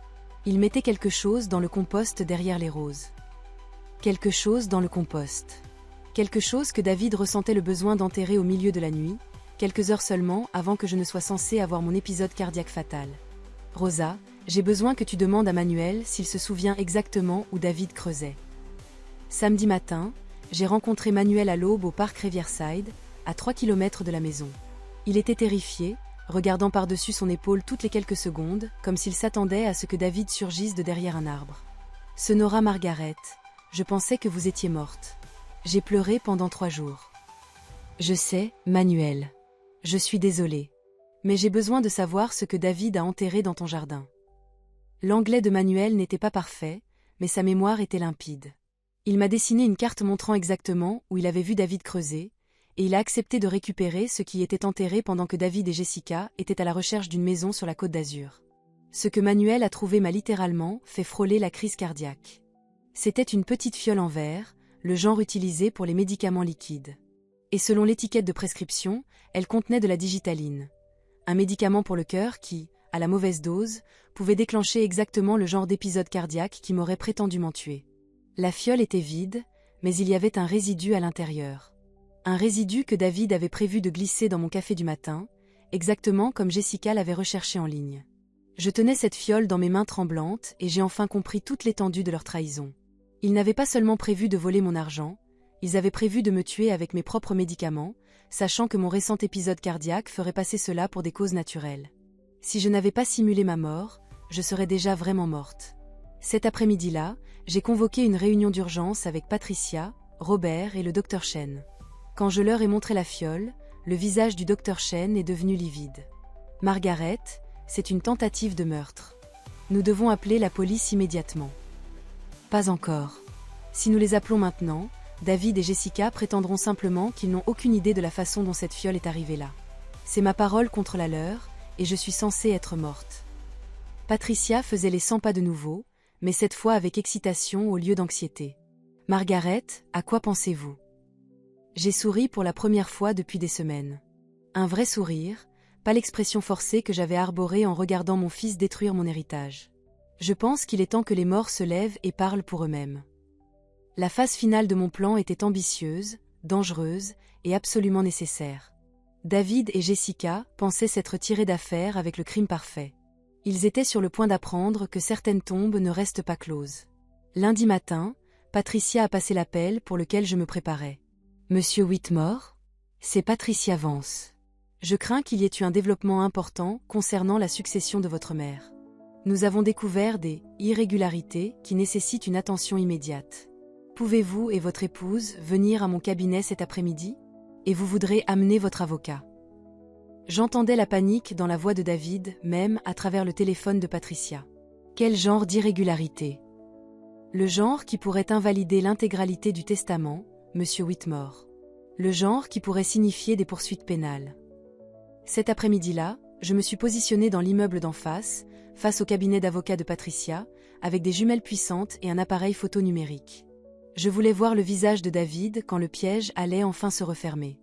Il mettait quelque chose dans le compost derrière les roses. Quelque chose dans le compost. Quelque chose que David ressentait le besoin d'enterrer au milieu de la nuit, quelques heures seulement avant que je ne sois censée avoir mon épisode cardiaque fatal. Rosa, j'ai besoin que tu demandes à Manuel s'il se souvient exactement où David creusait. Samedi matin, j'ai rencontré Manuel à l'aube au parc Riverside, à 3 km de la maison. Il était terrifié, regardant par-dessus son épaule toutes les quelques secondes, comme s'il s'attendait à ce que David surgisse de derrière un arbre. « Sonora Margaret, je pensais que vous étiez morte. J'ai pleuré pendant 3 jours. Je sais, Manuel. Je suis désolée. Mais j'ai besoin de savoir ce que David a enterré dans ton jardin. L'anglais de Manuel n'était pas parfait, mais sa mémoire était limpide. Il m'a dessiné une carte montrant exactement où il avait vu David creuser, et il a accepté de récupérer ce qui était enterré pendant que David et Jessica étaient à la recherche d'une maison sur la Côte d'Azur. Ce que Manuel a trouvé m'a littéralement fait frôler la crise cardiaque. C'était une petite fiole en verre, le genre utilisé pour les médicaments liquides. Et selon l'étiquette de prescription, elle contenait de la digitaline. Un médicament pour le cœur qui, à la mauvaise dose, pouvait déclencher exactement le genre d'épisode cardiaque qui m'aurait prétendument tué. La fiole était vide, mais il y avait un résidu à l'intérieur. Un résidu que David avait prévu de glisser dans mon café du matin, exactement comme Jessica l'avait recherché en ligne. Je tenais cette fiole dans mes mains tremblantes et j'ai enfin compris toute l'étendue de leur trahison. Ils n'avaient pas seulement prévu de voler mon argent, ils avaient prévu de me tuer avec mes propres médicaments, sachant que mon récent épisode cardiaque ferait passer cela pour des causes naturelles. Si je n'avais pas simulé ma mort, je serais déjà vraiment morte. Cet après-midi-là, j'ai convoqué une réunion d'urgence avec Patricia, Robert et le Dr Chen. Quand je leur ai montré la fiole, le visage du Dr Chen est devenu livide. « Margaret, c'est une tentative de meurtre. Nous devons appeler la police immédiatement. » Pas encore. Si nous les appelons maintenant, David et Jessica prétendront simplement qu'ils n'ont aucune idée de la façon dont cette fiole est arrivée là. C'est ma parole contre la leur, et je suis censée être morte. Patricia faisait les 100 pas de nouveau, mais cette fois avec excitation au lieu d'anxiété. « Margaret, à quoi pensez-vous » J'ai souri pour la première fois depuis des semaines. Un vrai sourire, pas l'expression forcée que j'avais arborée en regardant mon fils détruire mon héritage. Je pense qu'il est temps que les morts se lèvent et parlent pour eux-mêmes. La phase finale de mon plan était ambitieuse, dangereuse et absolument nécessaire. David et Jessica pensaient s'être tirés d'affaire avec le crime parfait. Ils étaient sur le point d'apprendre que certaines tombes ne restent pas closes. Lundi matin, Patricia a passé l'appel pour lequel je me préparais. « Monsieur Whitmore ? C'est Patricia Vance. Je crains qu'il y ait eu un développement important concernant la succession de votre mère. Nous avons découvert des irrégularités qui nécessitent une attention immédiate. Pouvez-vous et votre épouse venir à mon cabinet cet après-midi ? Et vous voudrez amener votre avocat. » J'entendais la panique dans la voix de David, même à travers le téléphone de Patricia. Quel genre d'irrégularité ? Le genre qui pourrait invalider l'intégralité du testament, Monsieur Whitmore. Le genre qui pourrait signifier des poursuites pénales. Cet après-midi-là, je me suis positionnée dans l'immeuble d'en face au cabinet d'avocat de Patricia, avec des jumelles puissantes et un appareil photo numérique. Je voulais voir le visage de David quand le piège allait enfin se refermer.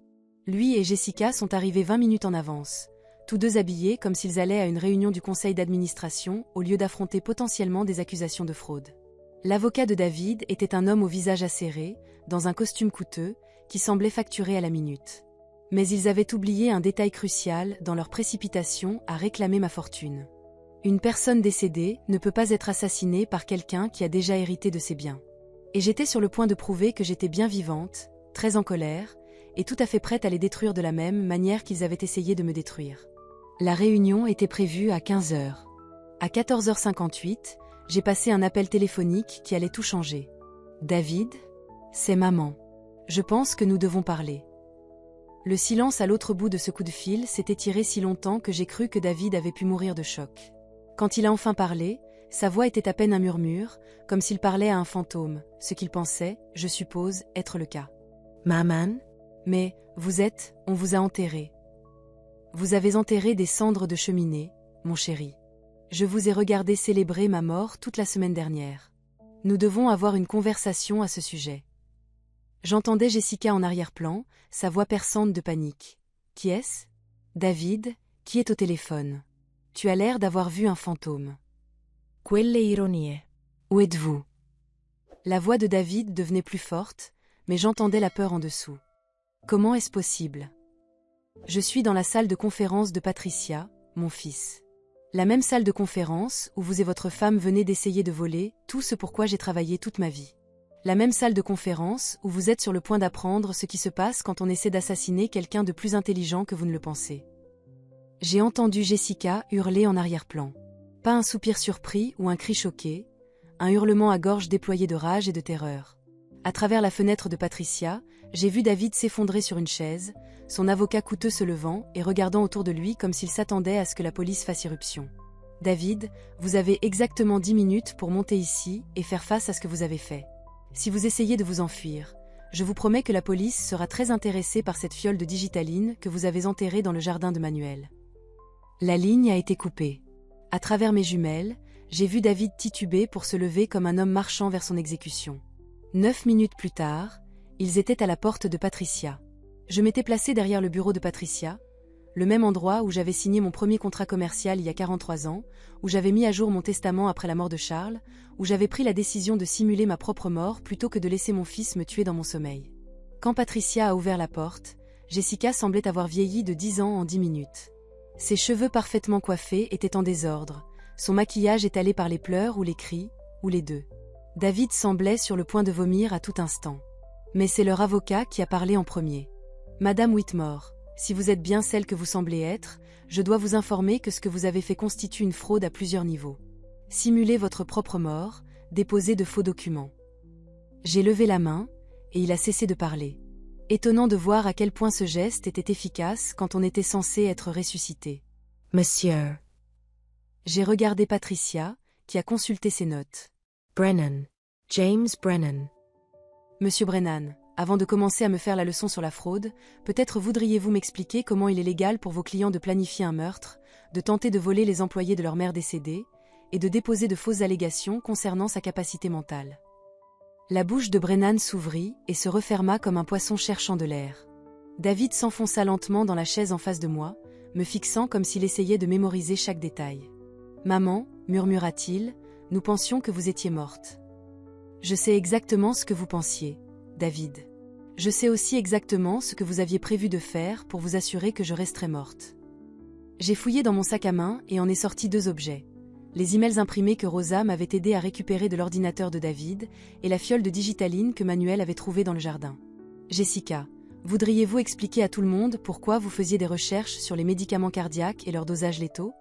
Lui et Jessica sont arrivés 20 minutes en avance, tous deux habillés comme s'ils allaient à une réunion du conseil d'administration au lieu d'affronter potentiellement des accusations de fraude. L'avocat de David était un homme au visage acéré, dans un costume coûteux, qui semblait facturé à la minute. Mais ils avaient oublié un détail crucial dans leur précipitation à réclamer ma fortune. Une personne décédée ne peut pas être assassinée par quelqu'un qui a déjà hérité de ses biens. Et j'étais sur le point de prouver que j'étais bien vivante, très en colère, et tout à fait prête à les détruire de la même manière qu'ils avaient essayé de me détruire. La réunion était prévue à 15h. À 14h58, j'ai passé un appel téléphonique qui allait tout changer. « David ? C'est maman. Je pense que nous devons parler. » Le silence à l'autre bout de ce coup de fil s'est étiré si longtemps que j'ai cru que David avait pu mourir de choc. Quand il a enfin parlé, sa voix était à peine un murmure, comme s'il parlait à un fantôme, ce qu'il pensait, je suppose, être le cas. « Maman ? Mais, on vous a enterré. Vous avez enterré des cendres de cheminée, mon chéri. Je vous ai regardé célébrer ma mort toute la semaine dernière. Nous devons avoir une conversation à ce sujet. » J'entendais Jessica en arrière-plan, sa voix perçante de panique. « Qui est-ce ? » ?»« David, qui est au téléphone. Tu as l'air d'avoir vu un fantôme. »« Quelle ironie. Où êtes-vous » La voix de David devenait plus forte, mais j'entendais la peur en dessous. Comment est-ce possible ? Je suis dans la salle de conférence de Patricia, mon fils. La même salle de conférence où vous et votre femme venez d'essayer de voler tout ce pour quoi j'ai travaillé toute ma vie. La même salle de conférence où vous êtes sur le point d'apprendre ce qui se passe quand on essaie d'assassiner quelqu'un de plus intelligent que vous ne le pensez. J'ai entendu Jessica hurler en arrière-plan. Pas un soupir surpris ou un cri choqué, un hurlement à gorge déployée de rage et de terreur. À travers la fenêtre de Patricia, j'ai vu David s'effondrer sur une chaise, son avocat coûteux se levant et regardant autour de lui comme s'il s'attendait à ce que la police fasse irruption. « David, vous avez exactement 10 minutes pour monter ici et faire face à ce que vous avez fait. Si vous essayez de vous enfuir, je vous promets que la police sera très intéressée par cette fiole de digitaline que vous avez enterrée dans le jardin de Manuel. » La ligne a été coupée. À travers mes jumelles, j'ai vu David tituber pour se lever comme un homme marchant vers son exécution. 9 minutes plus tard, ils étaient à la porte de Patricia. Je m'étais placé derrière le bureau de Patricia, le même endroit où j'avais signé mon premier contrat commercial il y a 43 ans, où j'avais mis à jour mon testament après la mort de Charles, où j'avais pris la décision de simuler ma propre mort plutôt que de laisser mon fils me tuer dans mon sommeil. Quand Patricia a ouvert la porte, Jessica semblait avoir vieilli de 10 ans en 10 minutes. Ses cheveux parfaitement coiffés étaient en désordre, son maquillage étalé par les pleurs ou les cris, ou les deux. David semblait sur le point de vomir à tout instant. Mais c'est leur avocat qui a parlé en premier. « Madame Whitmore, si vous êtes bien celle que vous semblez être, je dois vous informer que ce que vous avez fait constitue une fraude à plusieurs niveaux. Simulez votre propre mort, déposez de faux documents. » J'ai levé la main, et il a cessé de parler. Étonnant de voir à quel point ce geste était efficace quand on était censé être ressuscité. « Monsieur. » J'ai regardé Patricia, qui a consulté ses notes. « Brennan. James Brennan. » Monsieur Brennan, avant de commencer à me faire la leçon sur la fraude, peut-être voudriez-vous m'expliquer comment il est légal pour vos clients de planifier un meurtre, de tenter de voler les employés de leur mère décédée, et de déposer de fausses allégations concernant sa capacité mentale. La bouche de Brennan s'ouvrit et se referma comme un poisson cherchant de l'air. David s'enfonça lentement dans la chaise en face de moi, me fixant comme s'il essayait de mémoriser chaque détail. « Maman, murmura-t-il, nous pensions que vous étiez morte. » Je sais exactement ce que vous pensiez, David. Je sais aussi exactement ce que vous aviez prévu de faire pour vous assurer que je resterais morte. J'ai fouillé dans mon sac à main et en ai sorti 2 objets. Les emails imprimés que Rosa m'avait aidé à récupérer de l'ordinateur de David et la fiole de digitaline que Manuel avait trouvée dans le jardin. Jessica, voudriez-vous expliquer à tout le monde pourquoi vous faisiez des recherches sur les médicaments cardiaques et leurs dosages létaux?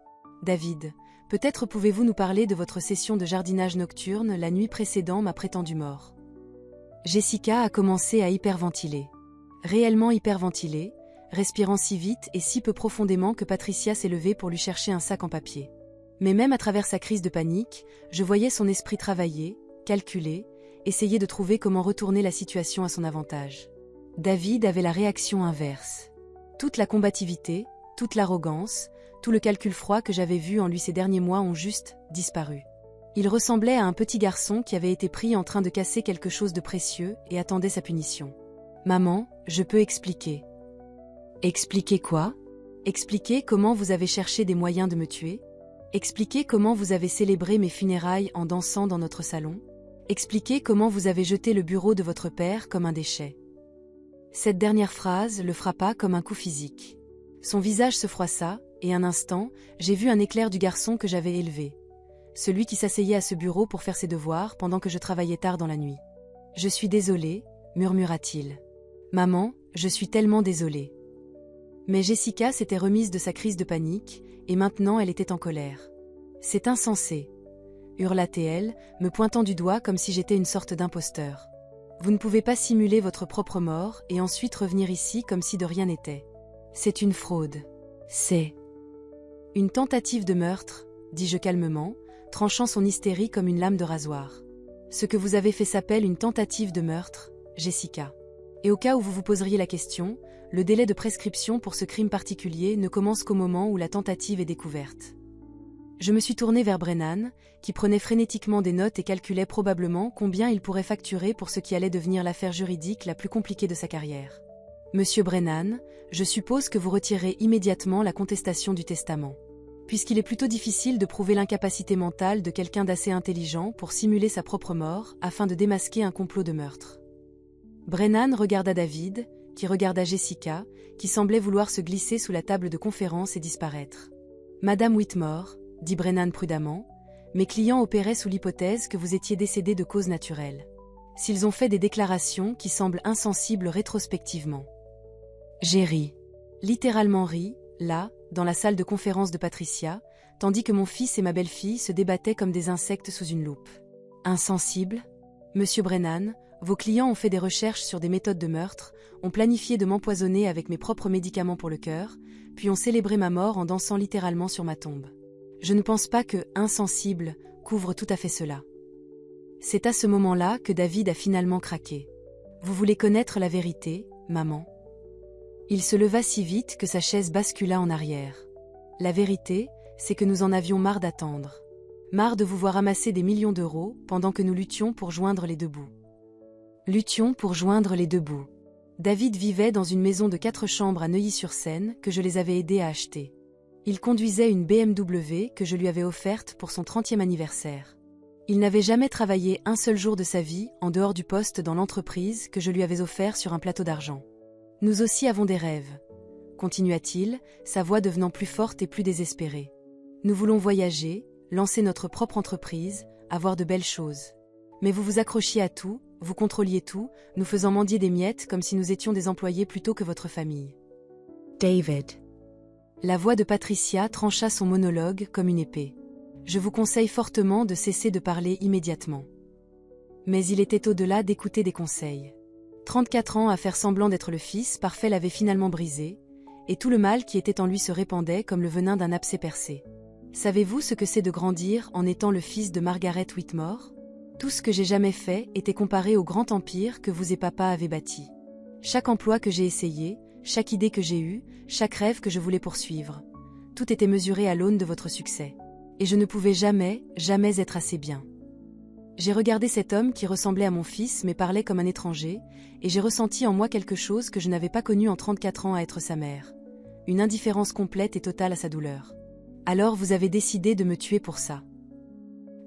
David, peut-être pouvez-vous nous parler de votre session de jardinage nocturne la nuit précédant ma prétendue mort. Jessica a commencé à hyperventiler. Réellement hyperventiler, respirant si vite et si peu profondément que Patricia s'est levée pour lui chercher un sac en papier. Mais même à travers sa crise de panique, je voyais son esprit travailler, calculer, essayer de trouver comment retourner la situation à son avantage. David avait la réaction inverse. Toute la combativité, toute l'arrogance, tout le calcul froid que j'avais vu en lui ces derniers mois ont juste disparu. Il ressemblait à un petit garçon qui avait été pris en train de casser quelque chose de précieux et attendait sa punition. « Maman, je peux expliquer. » « Expliquer quoi ? Expliquer comment vous avez cherché des moyens de me tuer ? Expliquer comment vous avez célébré mes funérailles en dansant dans notre salon ? Expliquer comment vous avez jeté le bureau de votre père comme un déchet ? Cette dernière phrase le frappa comme un coup physique. Son visage se froissa, et un instant, j'ai vu un éclair du garçon que j'avais élevé. Celui qui s'asseyait à ce bureau pour faire ses devoirs pendant que je travaillais tard dans la nuit. « Je suis désolé, murmura-t-il. « Maman, je suis tellement désolé. » Mais Jessica s'était remise de sa crise de panique, et maintenant elle était en colère. « C'est insensé !» hurla-t-elle, me pointant du doigt comme si j'étais une sorte d'imposteur. « Vous ne pouvez pas simuler votre propre mort et ensuite revenir ici comme si de rien n'était. C'est une fraude. C'est une tentative de meurtre, dis-je calmement, tranchant son hystérie comme une lame de rasoir. Ce que vous avez fait s'appelle une tentative de meurtre, Jessica. Et au cas où vous vous poseriez la question, le délai de prescription pour ce crime particulier ne commence qu'au moment où la tentative est découverte. » Je me suis tournée vers Brennan, qui prenait frénétiquement des notes et calculait probablement combien il pourrait facturer pour ce qui allait devenir l'affaire juridique la plus compliquée de sa carrière. « Monsieur Brennan, je suppose que vous retirez immédiatement la contestation du testament. Puisqu'il est plutôt difficile de prouver l'incapacité mentale de quelqu'un d'assez intelligent pour simuler sa propre mort afin de démasquer un complot de meurtre. » Brennan regarda David, qui regarda Jessica, qui semblait vouloir se glisser sous la table de conférence et disparaître. « Madame Whitmore, » dit Brennan prudemment, « mes clients opéraient sous l'hypothèse que vous étiez décédée de cause naturelle. S'ils ont fait des déclarations qui semblent insensibles rétrospectivement. » J'ai ri. Littéralement ri, là, dans la salle de conférence de Patricia, tandis que mon fils et ma belle-fille se débattaient comme des insectes sous une loupe. « Insensible ? Monsieur Brennan, Vos clients ont fait des recherches sur des méthodes de meurtre, ont planifié de m'empoisonner avec mes propres médicaments pour le cœur, puis ont célébré ma mort en dansant littéralement sur ma tombe. Je ne pense pas que « insensible » couvre tout à fait cela. C'est à ce moment-là que David a finalement craqué. « Vous voulez connaître la vérité, maman ?» Il se leva si vite que sa chaise bascula en arrière. La vérité, c'est que nous en avions marre d'attendre. Marre de vous voir amasser des millions d'euros pendant que nous luttions pour joindre les deux bouts. Luttions pour joindre les deux bouts. David vivait dans une maison de 4 chambres à Neuilly-sur-Seine que je les avais aidés à acheter. Il conduisait une BMW que je lui avais offerte pour son 30e anniversaire. Il n'avait jamais travaillé un seul jour de sa vie en dehors du poste dans l'entreprise que je lui avais offert sur un plateau d'argent. Nous aussi avons des rêves, continua-t-il, sa voix devenant plus forte et plus désespérée. Nous voulons voyager, lancer notre propre entreprise, avoir de belles choses. Mais vous vous accrochiez à tout, vous contrôliez tout, nous faisant mendier des miettes comme si nous étions des employés plutôt que votre famille. David. La voix de Patricia trancha son monologue comme une épée. Je vous conseille fortement de cesser de parler immédiatement. Mais il était au-delà d'écouter des conseils. 34 ans à faire semblant d'être le fils parfait l'avait finalement brisé, et tout le mal qui était en lui se répandait comme le venin d'un abcès percé. Savez-vous ce que c'est de grandir en étant le fils de Margaret Whitmore ? Tout ce que j'ai jamais fait était comparé au grand empire que vous et papa avez bâti. Chaque emploi que j'ai essayé, chaque idée que j'ai eue, chaque rêve que je voulais poursuivre, tout était mesuré à l'aune de votre succès. Et je ne pouvais jamais être assez bien. J'ai regardé cet homme qui ressemblait à mon fils mais parlait comme un étranger, et j'ai ressenti en moi quelque chose que je n'avais pas connu en 34 ans à être sa mère. Une indifférence complète et totale à sa douleur. Alors vous avez décidé de me tuer pour ça.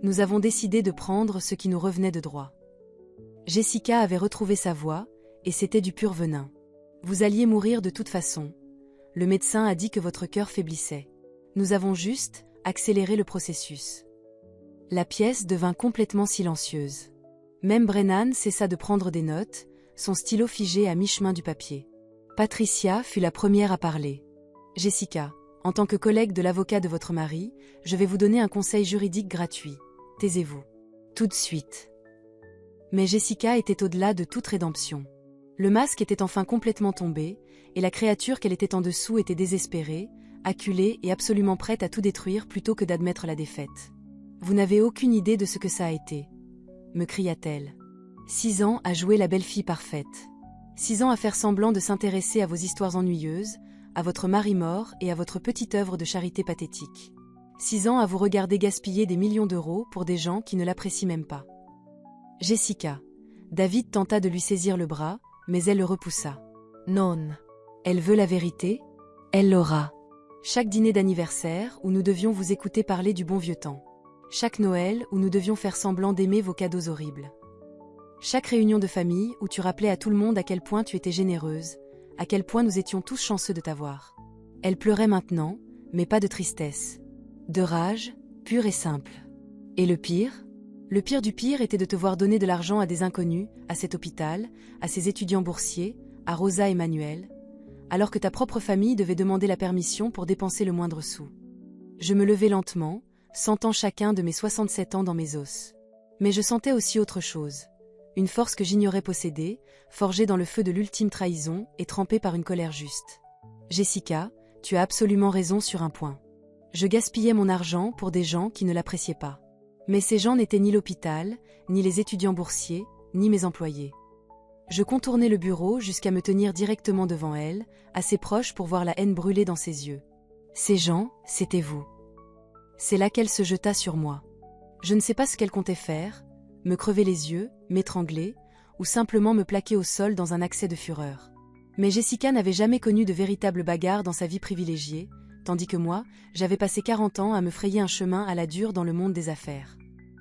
Nous avons décidé de prendre ce qui nous revenait de droit. Jessica avait retrouvé sa voix, et c'était du pur venin. Vous alliez mourir de toute façon. Le médecin a dit que votre cœur faiblissait. Nous avons juste accéléré le processus. La pièce devint complètement silencieuse. Même Brennan cessa de prendre des notes, son stylo figé à mi-chemin du papier. Patricia fut la première à parler. « Jessica, en tant que collègue de l'avocat de votre mari, je vais vous donner un conseil juridique gratuit. Taisez-vous. Tout de suite. » Mais Jessica était au-delà de toute rédemption. Le masque était enfin complètement tombé, et la créature qu'elle était en dessous était désespérée, acculée et absolument prête à tout détruire plutôt que d'admettre la défaite. « Vous n'avez aucune idée de ce que ça a été, » me cria-t-elle. 6 ans à jouer la belle-fille parfaite. 6 ans à faire semblant de s'intéresser à vos histoires ennuyeuses, à votre mari mort et à votre petite œuvre de charité pathétique. 6 ans à vous regarder gaspiller des millions d'euros pour des gens qui ne l'apprécient même pas. Jessica. David tenta de lui saisir le bras, mais elle le repoussa. Non. Elle veut la vérité? Elle l'aura. Chaque dîner d'anniversaire où nous devions vous écouter parler du bon vieux temps. Chaque Noël où nous devions faire semblant d'aimer vos cadeaux horribles. Chaque réunion de famille où tu rappelais à tout le monde à quel point tu étais généreuse, à quel point nous étions tous chanceux de t'avoir. Elle pleurait maintenant, mais pas de tristesse. De rage, pure et simple. Et le pire? Le pire du pire était de te voir donner de l'argent à des inconnus, à cet hôpital, à ces étudiants boursiers, à Rosa et Manuel, alors que ta propre famille devait demander la permission pour dépenser le moindre sou. Je me levai lentement, sentant chacun de mes 67 ans dans mes os. Mais je sentais aussi autre chose. Une force que j'ignorais posséder, forgée dans le feu de l'ultime trahison et trempée par une colère juste. Jessica, tu as absolument raison sur un point. Je gaspillais mon argent pour des gens qui ne l'appréciaient pas. Mais ces gens n'étaient ni l'hôpital, ni les étudiants boursiers, ni mes employés. Je contournai le bureau jusqu'à me tenir directement devant elle, assez proche pour voir la haine brûler dans ses yeux. Ces gens, c'était vous. C'est là qu'elle se jeta sur moi. Je ne sais pas ce qu'elle comptait faire, me crever les yeux, m'étrangler, ou simplement me plaquer au sol dans un accès de fureur. Mais Jessica n'avait jamais connu de véritable bagarre dans sa vie privilégiée, tandis que moi, j'avais passé 40 ans à me frayer un chemin à la dure dans le monde des affaires.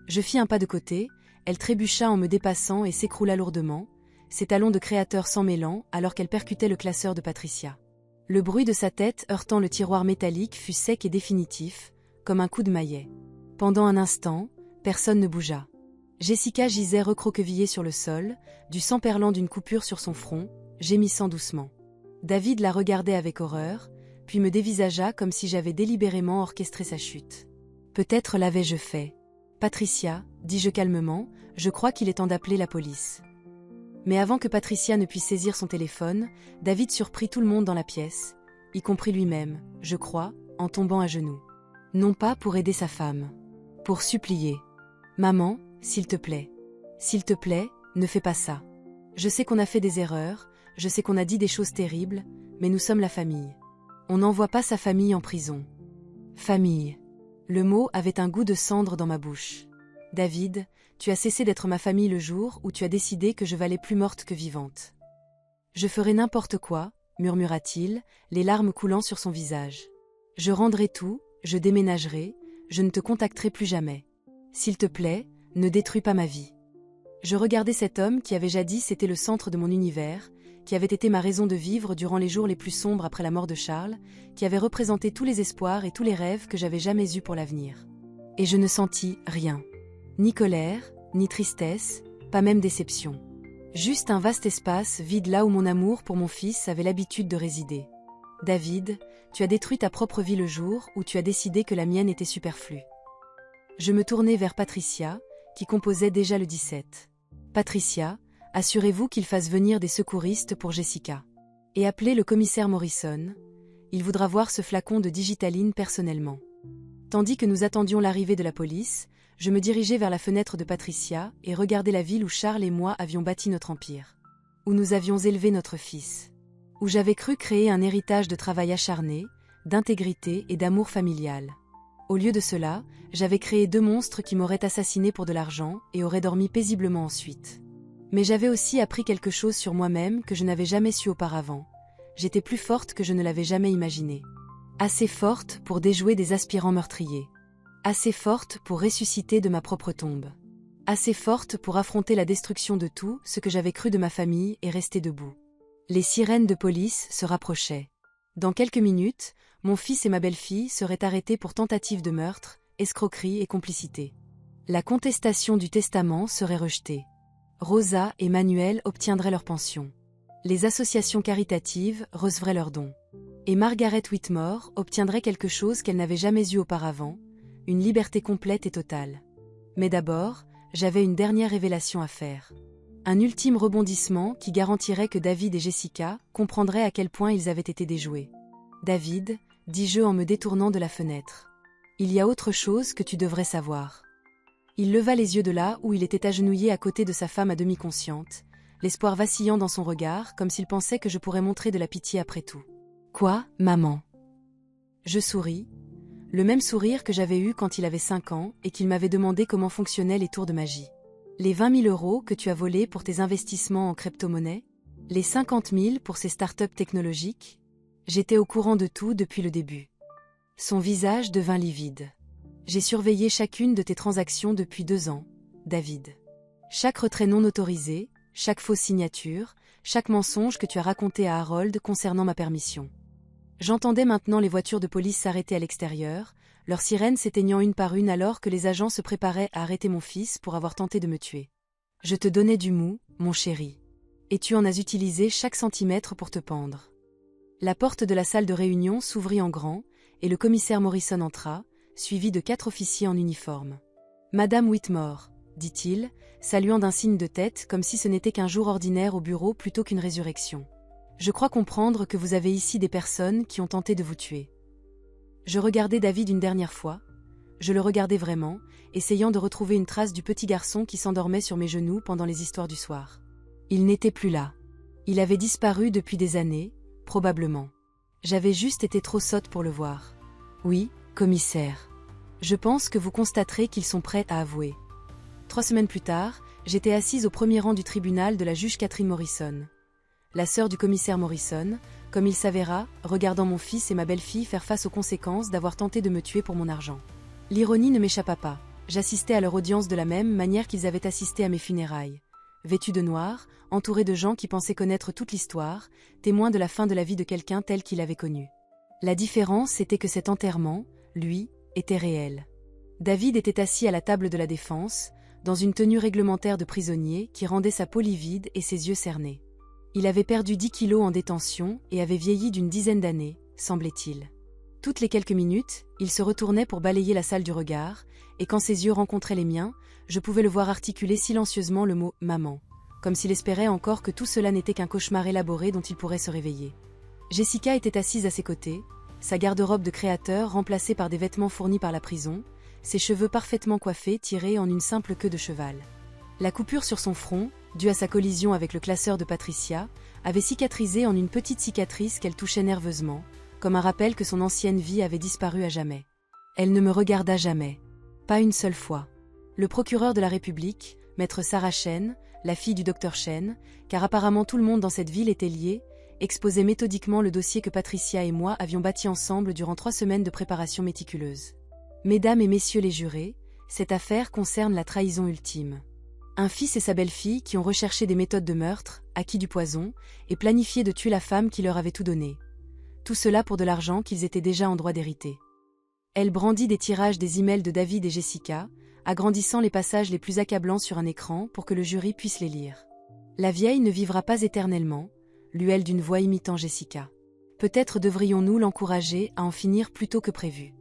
Je fis un pas de côté, elle trébucha en me dépassant et s'écroula lourdement, ses talons de créateur s'en mêlant alors qu'elle percutait le classeur de Patricia. Le bruit de sa tête heurtant le tiroir métallique fut sec et définitif, comme un coup de maillet. Pendant un instant, personne ne bougea. Jessica gisait recroquevillée sur le sol, du sang perlant d'une coupure sur son front, gémissant doucement. David la regardait avec horreur, puis me dévisagea comme si j'avais délibérément orchestré sa chute. Peut-être l'avais-je fait. Patricia, dis-je calmement, je crois qu'il est temps d'appeler la police. Mais avant que Patricia ne puisse saisir son téléphone, David surprit tout le monde dans la pièce, y compris lui-même, je crois, en tombant à genoux. Non pas pour aider sa femme. Pour supplier. Maman, s'il te plaît. S'il te plaît, ne fais pas ça. Je sais qu'on a fait des erreurs, je sais qu'on a dit des choses terribles, mais nous sommes la famille. On n'envoie pas sa famille en prison. Famille. Le mot avait un goût de cendre dans ma bouche. David, tu as cessé d'être ma famille le jour où tu as décidé que je valais plus morte que vivante. Je ferai n'importe quoi, murmura-t-il, les larmes coulant sur son visage. Je rendrai tout, je déménagerai, je ne te contacterai plus jamais. S'il te plaît, ne détruis pas ma vie. Je regardais cet homme qui avait jadis été le centre de mon univers, qui avait été ma raison de vivre durant les jours les plus sombres après la mort de Charles, qui avait représenté tous les espoirs et tous les rêves que j'avais jamais eus pour l'avenir. Et je ne sentis rien. Ni colère, ni tristesse, pas même déception. Juste un vaste espace vide là où mon amour pour mon fils avait l'habitude de résider. David, tu as détruit ta propre vie le jour où tu as décidé que la mienne était superflue. Je me tournai vers Patricia, qui composait déjà le 17. Patricia, assurez-vous qu'il fasse venir des secouristes pour Jessica. Et appelez le commissaire Morrison. Il voudra voir ce flacon de digitaline personnellement. Tandis que nous attendions l'arrivée de la police, je me dirigeais vers la fenêtre de Patricia et regardais la ville où Charles et moi avions bâti notre empire. Où nous avions élevé notre fils. Où j'avais cru créer un héritage de travail acharné, d'intégrité et d'amour familial. Au lieu de cela, j'avais créé 2 monstres qui m'auraient assassiné pour de l'argent et auraient dormi paisiblement ensuite. Mais j'avais aussi appris quelque chose sur moi-même que je n'avais jamais su auparavant. J'étais plus forte que je ne l'avais jamais imaginé. Assez forte pour déjouer des aspirants meurtriers. Assez forte pour ressusciter de ma propre tombe. Assez forte pour affronter la destruction de tout ce que j'avais cru de ma famille et rester debout. Les sirènes de police se rapprochaient. Dans quelques minutes, mon fils et ma belle-fille seraient arrêtés pour tentative de meurtre, escroquerie et complicité. La contestation du testament serait rejetée. Rosa et Manuel obtiendraient leur pension. Les associations caritatives recevraient leurs dons. Et Margaret Whitmore obtiendrait quelque chose qu'elle n'avait jamais eu auparavant, une liberté complète et totale. Mais d'abord, j'avais une dernière révélation à faire. Un ultime rebondissement qui garantirait que David et Jessica comprendraient à quel point ils avaient été déjoués. David, dis-je en me détournant de la fenêtre. Il y a autre chose que tu devrais savoir. Il leva les yeux de là où il était agenouillé à côté de sa femme à demi consciente, l'espoir vacillant dans son regard comme s'il pensait que je pourrais montrer de la pitié après tout. Quoi, maman? Je souris, le même sourire que j'avais eu quand il avait 5 ans et qu'il m'avait demandé comment fonctionnaient les tours de magie. Les 20 000 € que tu as volés pour tes investissements en crypto-monnaie? Les 50 000 pour ces startups technologiques? J'étais au courant de tout depuis le début. Son visage devint livide. J'ai surveillé chacune de tes transactions depuis 2 ans, David. Chaque retrait non autorisé, chaque fausse signature, chaque mensonge que tu as raconté à Harold concernant ma permission. J'entendais maintenant les voitures de police s'arrêter à l'extérieur, leurs sirènes s'éteignant une par une alors que les agents se préparaient à arrêter mon fils pour avoir tenté de me tuer. Je te donnais du mou, mon chéri. Et tu en as utilisé chaque centimètre pour te pendre. La porte de la salle de réunion s'ouvrit en grand, et le commissaire Morrison entra, suivi de 4 officiers en uniforme. « Madame Whitmore », dit-il, saluant d'un signe de tête comme si ce n'était qu'un jour ordinaire au bureau plutôt qu'une résurrection. « Je crois comprendre que vous avez ici des personnes qui ont tenté de vous tuer. » Je regardai David une dernière fois. Je le regardais vraiment, essayant de retrouver une trace du petit garçon qui s'endormait sur mes genoux pendant les histoires du soir. Il n'était plus là. Il avait disparu depuis des années, probablement. J'avais juste été trop sotte pour le voir. Oui, commissaire. Je pense que vous constaterez qu'ils sont prêts à avouer. 3 semaines plus tard, j'étais assise au premier rang du tribunal de la juge Catherine Morrison. La sœur du commissaire Morrison, comme il s'avéra, regardant mon fils et ma belle-fille faire face aux conséquences d'avoir tenté de me tuer pour mon argent. L'ironie ne m'échappa pas. J'assistais à leur audience de la même manière qu'ils avaient assisté à mes funérailles. Vêtus de noir, entourés de gens qui pensaient connaître toute l'histoire, témoins de la fin de la vie de quelqu'un tel qu'il avait connu. La différence était que cet enterrement, lui, était réel. David était assis à la table de la défense, dans une tenue réglementaire de prisonnier qui rendait sa peau livide et ses yeux cernés. Il avait perdu 10 kilos en détention et avait vieilli d'une dizaine d'années, semblait-il. Toutes les quelques minutes, il se retournait pour balayer la salle du regard, et quand ses yeux rencontraient les miens, je pouvais le voir articuler silencieusement le mot « maman », comme s'il espérait encore que tout cela n'était qu'un cauchemar élaboré dont il pourrait se réveiller. Jessica était assise à ses côtés, sa garde-robe de créateur remplacée par des vêtements fournis par la prison, ses cheveux parfaitement coiffés tirés en une simple queue de cheval. La coupure sur son front, due à sa collision avec le classeur de Patricia, avait cicatrisé en une petite cicatrice qu'elle touchait nerveusement, comme un rappel que son ancienne vie avait disparu à jamais. Elle ne me regarda jamais. Pas une seule fois. Le procureur de la République, maître Sarah Chen, la fille du docteur Chen, car apparemment tout le monde dans cette ville était lié, exposait méthodiquement le dossier que Patricia et moi avions bâti ensemble durant 3 semaines de préparation méticuleuse. Mesdames et messieurs les jurés, cette affaire concerne la trahison ultime. Un fils et sa belle-fille qui ont recherché des méthodes de meurtre, acquis du poison, et planifié de tuer la femme qui leur avait tout donné. Tout cela pour de l'argent qu'ils étaient déjà en droit d'hériter. Elle brandit des tirages des emails de David et Jessica, agrandissant les passages les plus accablants sur un écran pour que le jury puisse les lire. La vieille ne vivra pas éternellement, lut-elle d'une voix imitant Jessica. Peut-être devrions-nous l'encourager à en finir plus tôt que prévu.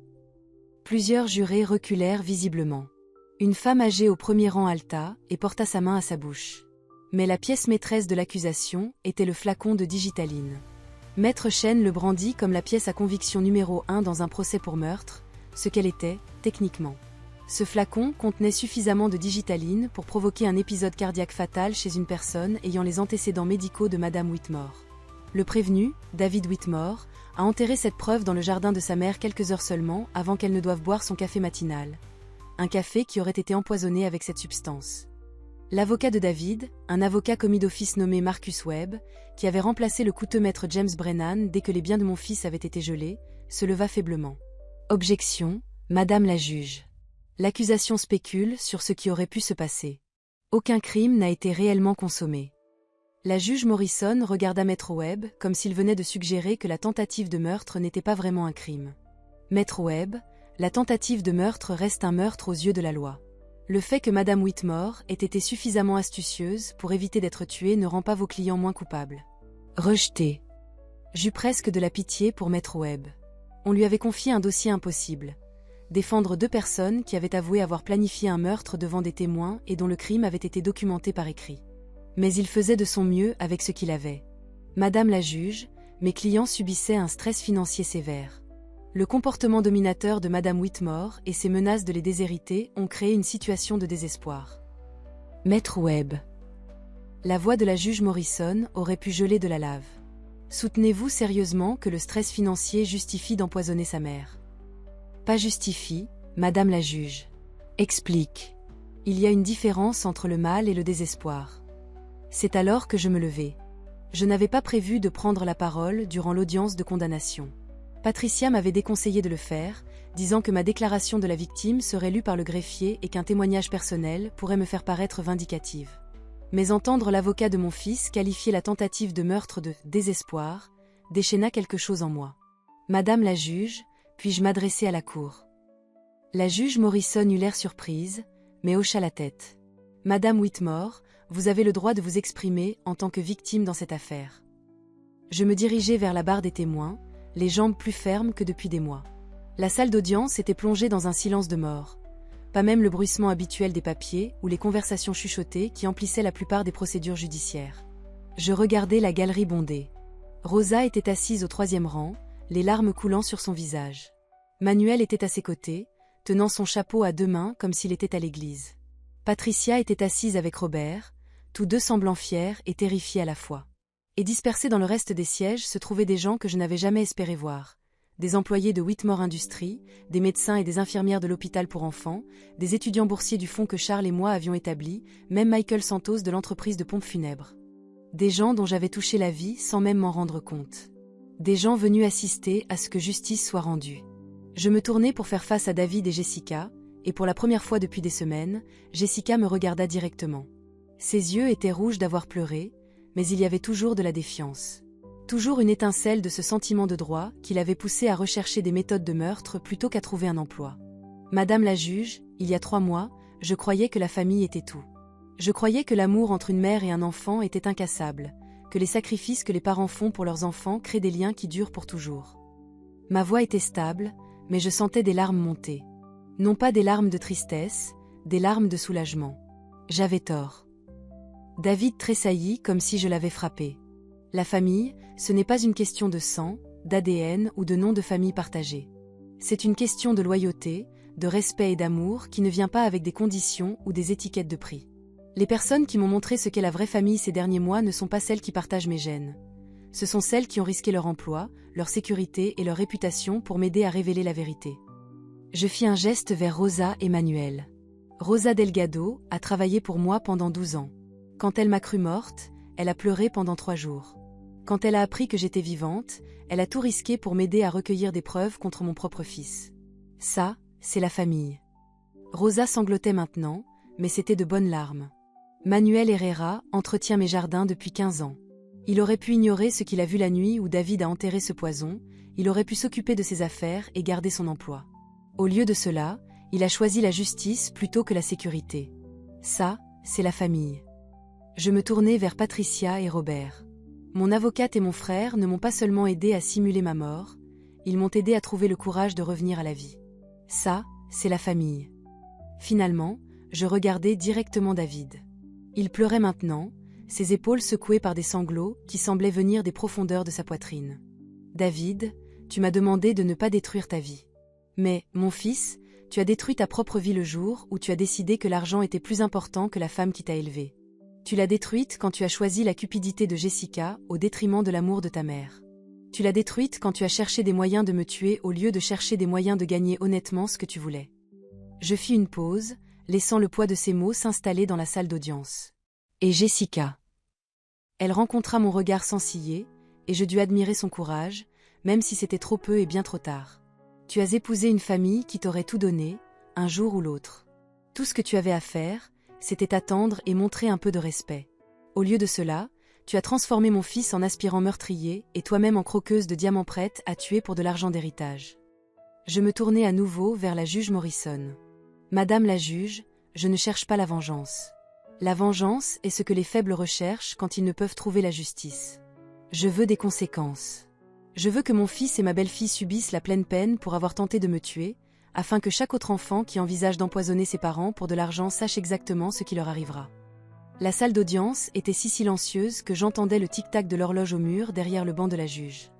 Plusieurs jurés reculèrent visiblement. Une femme âgée au premier rang halta et porta sa main à sa bouche. Mais la pièce maîtresse de l'accusation était le flacon de digitaline. Maître Chen le brandit comme la pièce à conviction numéro 1 dans un procès pour meurtre, ce qu'elle était, techniquement. Ce flacon contenait suffisamment de digitaline pour provoquer un épisode cardiaque fatal chez une personne ayant les antécédents médicaux de Madame Whitmore. Le prévenu, David Whitmore, a enterré cette preuve dans le jardin de sa mère quelques heures seulement avant qu'elle ne doive boire son café matinal. Un café qui aurait été empoisonné avec cette substance. L'avocat de David, un avocat commis d'office nommé Marcus Webb, qui avait remplacé le coûteux maître James Brennan dès que les biens de mon fils avaient été gelés, se leva faiblement. Objection, Madame la juge. L'accusation spécule sur ce qui aurait pu se passer. Aucun crime n'a été réellement consommé. La juge Morrison regarda Maître Webb comme s'il venait de suggérer que la tentative de meurtre n'était pas vraiment un crime. Maître Webb, la tentative de meurtre reste un meurtre aux yeux de la loi. Le fait que Madame Whitmore ait été suffisamment astucieuse pour éviter d'être tuée ne rend pas vos clients moins coupables. Rejeté. J'eus presque de la pitié pour Maître Webb. On lui avait confié un dossier impossible. Défendre 2 personnes qui avaient avoué avoir planifié un meurtre devant des témoins et dont le crime avait été documenté par écrit. Mais il faisait de son mieux avec ce qu'il avait. Madame la juge, mes clients subissaient un stress financier sévère. Le comportement dominateur de Madame Whitmore et ses menaces de les déshériter ont créé une situation de désespoir. Maître Webb. La voix de la juge Morrison aurait pu geler de la lave. Soutenez-vous sérieusement que le stress financier justifie d'empoisonner sa mère? Pas justifie, Madame la juge. Explique. Il y a une différence entre le mal et le désespoir. C'est alors que je me levai. Je n'avais pas prévu de prendre la parole durant l'audience de condamnation. Patricia m'avait déconseillé de le faire, disant que ma déclaration de la victime serait lue par le greffier et qu'un témoignage personnel pourrait me faire paraître vindicative. Mais entendre l'avocat de mon fils qualifier la tentative de meurtre de « désespoir » déchaîna quelque chose en moi. Madame la juge, puis-je m'adresser à la cour? La juge Morrison eut l'air surprise, mais hocha la tête. Madame Whitmore, vous avez le droit de vous exprimer en tant que victime dans cette affaire. Je me dirigeai vers la barre des témoins, les jambes plus fermes que depuis des mois. La salle d'audience était plongée dans un silence de mort. Pas même le bruissement habituel des papiers ou les conversations chuchotées qui emplissaient la plupart des procédures judiciaires. Je regardais la galerie bondée. Rosa était assise au 3e rang, les larmes coulant sur son visage. Manuel était à ses côtés, tenant son chapeau à 2 mains comme s'il était à l'église. Patricia était assise avec Robert, tous 2 semblant fiers et terrifiés à la fois. Et dispersés dans le reste des sièges se trouvaient des gens que je n'avais jamais espéré voir. Des employés de Whitmore Industries, des médecins et des infirmières de l'hôpital pour enfants, des étudiants boursiers du fonds que Charles et moi avions établi, même Michael Santos de l'entreprise de pompes funèbres. Des gens dont j'avais touché la vie sans même m'en rendre compte. Des gens venus assister à ce que justice soit rendue. Je me tournai pour faire face à David et Jessica, et pour la première fois depuis des semaines, Jessica me regarda directement. Ses yeux étaient rouges d'avoir pleuré, mais il y avait toujours de la défiance. Toujours une étincelle de ce sentiment de droit qui l'avait poussé à rechercher des méthodes de meurtre plutôt qu'à trouver un emploi. Madame la juge, il y a 3 mois, je croyais que la famille était tout. Je croyais que l'amour entre une mère et un enfant était incassable, que les sacrifices que les parents font pour leurs enfants créent des liens qui durent pour toujours. Ma voix était stable, mais je sentais des larmes monter. Non pas des larmes de tristesse, des larmes de soulagement. J'avais tort. David tressaillit comme si je l'avais frappé. La famille, ce n'est pas une question de sang, d'ADN ou de nom de famille partagé. C'est une question de loyauté, de respect et d'amour qui ne vient pas avec des conditions ou des étiquettes de prix. Les personnes qui m'ont montré ce qu'est la vraie famille ces derniers mois ne sont pas celles qui partagent mes gènes. Ce sont celles qui ont risqué leur emploi, leur sécurité et leur réputation pour m'aider à révéler la vérité. Je fis un geste vers Rosa et Manuel. Rosa Delgado a travaillé pour moi pendant 12 ans. Quand elle m'a cru morte, elle a pleuré pendant 3 jours. Quand elle a appris que j'étais vivante, elle a tout risqué pour m'aider à recueillir des preuves contre mon propre fils. Ça, c'est la famille. Rosa sanglotait maintenant, mais c'était de bonnes larmes. Manuel Herrera entretient mes jardins depuis 15 ans. Il aurait pu ignorer ce qu'il a vu la nuit où David a enterré ce poison, il aurait pu s'occuper de ses affaires et garder son emploi. Au lieu de cela, il a choisi la justice plutôt que la sécurité. Ça, c'est la famille. Je me tournai vers Patricia et Robert. Mon avocate et mon frère ne m'ont pas seulement aidé à simuler ma mort, ils m'ont aidé à trouver le courage de revenir à la vie. Ça, c'est la famille. Finalement, je regardai directement David. Il pleurait maintenant, ses épaules secouées par des sanglots qui semblaient venir des profondeurs de sa poitrine. « David, tu m'as demandé de ne pas détruire ta vie. Mais, mon fils, tu as détruit ta propre vie le jour où tu as décidé que l'argent était plus important que la femme qui t'a élevé. Tu l'as détruite quand tu as choisi la cupidité de Jessica au détriment de l'amour de ta mère. Tu l'as détruite quand tu as cherché des moyens de me tuer au lieu de chercher des moyens de gagner honnêtement ce que tu voulais. » Je fis une pause, laissant le poids de ces mots s'installer dans la salle d'audience. Et Jessica. Elle rencontra mon regard sans ciller, et je dus admirer son courage, même si c'était trop peu et bien trop tard. Tu as épousé une famille qui t'aurait tout donné, un jour ou l'autre. Tout ce que tu avais à faire, c'était attendre et montrer un peu de respect. Au lieu de cela, tu as transformé mon fils en aspirant meurtrier et toi-même en croqueuse de diamants prête à tuer pour de l'argent d'héritage. Je me tournai à nouveau vers la juge Morrison. Madame la juge, je ne cherche pas la vengeance. La vengeance est ce que les faibles recherchent quand ils ne peuvent trouver la justice. Je veux des conséquences. Je veux que mon fils et ma belle-fille subissent la pleine peine pour avoir tenté de me tuer, afin que chaque autre enfant qui envisage d'empoisonner ses parents pour de l'argent sache exactement ce qui leur arrivera. La salle d'audience était si silencieuse que j'entendais le tic-tac de l'horloge au mur derrière le banc de la juge.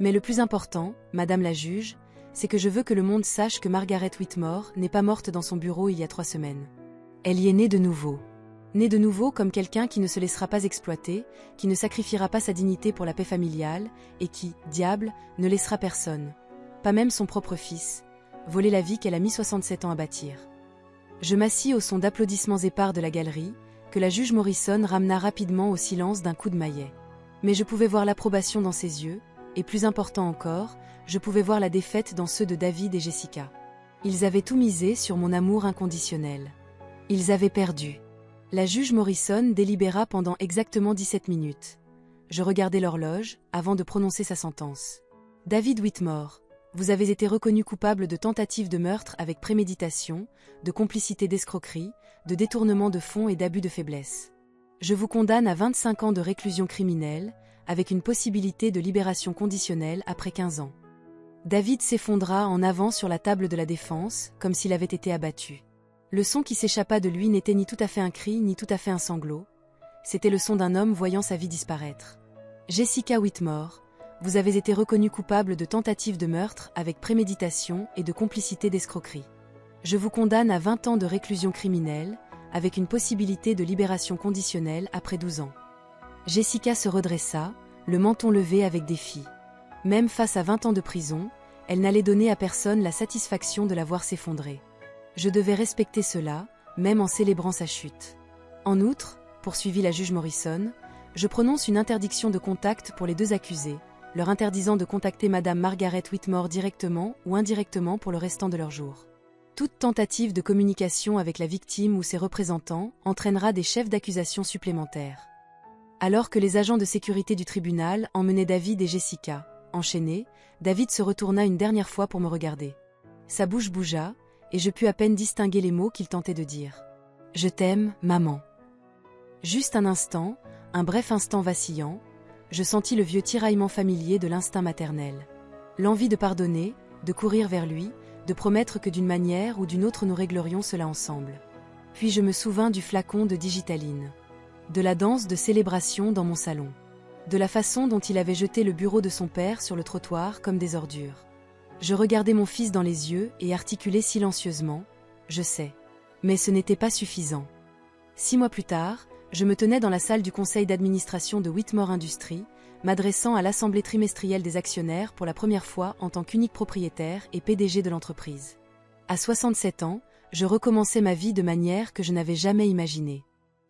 Mais le plus important, Madame la juge, c'est que je veux que le monde sache que Margaret Whitmore n'est pas morte dans son bureau il y a 3 semaines. Elle y est née de nouveau. Née de nouveau comme quelqu'un qui ne se laissera pas exploiter, qui ne sacrifiera pas sa dignité pour la paix familiale, et qui, diable, ne laissera personne, pas même son propre fils, voler la vie qu'elle a mis 67 ans à bâtir. Je m'assis au son d'applaudissements épars de la galerie, que la juge Morrison ramena rapidement au silence d'un coup de maillet. Mais je pouvais voir l'approbation dans ses yeux, et plus important encore, je pouvais voir la défaite dans ceux de David et Jessica. Ils avaient tout misé sur mon amour inconditionnel. Ils avaient perdu. La juge Morrison délibéra pendant exactement 17 minutes. Je regardai l'horloge avant de prononcer sa sentence. David Whitmore, vous avez été reconnu coupable de tentative de meurtre avec préméditation, de complicité d'escroquerie, de détournement de fonds et d'abus de faiblesse. Je vous condamne à 25 ans de réclusion criminelle, avec une possibilité de libération conditionnelle après 15 ans. David s'effondra en avant sur la table de la défense, comme s'il avait été abattu. Le son qui s'échappa de lui n'était ni tout à fait un cri, ni tout à fait un sanglot. C'était le son d'un homme voyant sa vie disparaître. Jessica Whitmore, vous avez été reconnue coupable de tentative de meurtre avec préméditation et de complicité d'escroquerie. Je vous condamne à 20 ans de réclusion criminelle, avec une possibilité de libération conditionnelle après 12 ans. Jessica se redressa, le menton levé avec défi. Même face à 20 ans de prison, elle n'allait donner à personne la satisfaction de la voir s'effondrer. Je devais respecter cela, même en célébrant sa chute. En outre, poursuivit la juge Morrison, je prononce une interdiction de contact pour les 2 accusés, leur interdisant de contacter Madame Margaret Whitmore directement ou indirectement pour le restant de leur jour. Toute tentative de communication avec la victime ou ses représentants entraînera des chefs d'accusation supplémentaires. Alors que les agents de sécurité du tribunal emmenaient David et Jessica, enchaînés, David se retourna une dernière fois pour me regarder. Sa bouche bougea, et je pus à peine distinguer les mots qu'il tentait de dire. « Je t'aime, maman. » Juste un instant, un bref instant vacillant, je sentis le vieux tiraillement familier de l'instinct maternel. L'envie de pardonner, de courir vers lui, de promettre que d'une manière ou d'une autre nous réglerions cela ensemble. Puis je me souvins du flacon de digitaline. de la danse de célébration dans mon salon, de la façon dont il avait jeté le bureau de son père sur le trottoir comme des ordures. Je regardais mon fils dans les yeux et articulais silencieusement « Je sais ». Mais ce n'était pas suffisant. 6 mois plus tard, je me tenais dans la salle du conseil d'administration de Whitmore Industries, m'adressant à l'assemblée trimestrielle des actionnaires pour la première fois en tant qu'unique propriétaire et PDG de l'entreprise. À 67 ans, je recommençais ma vie de manière que je n'avais jamais imaginée.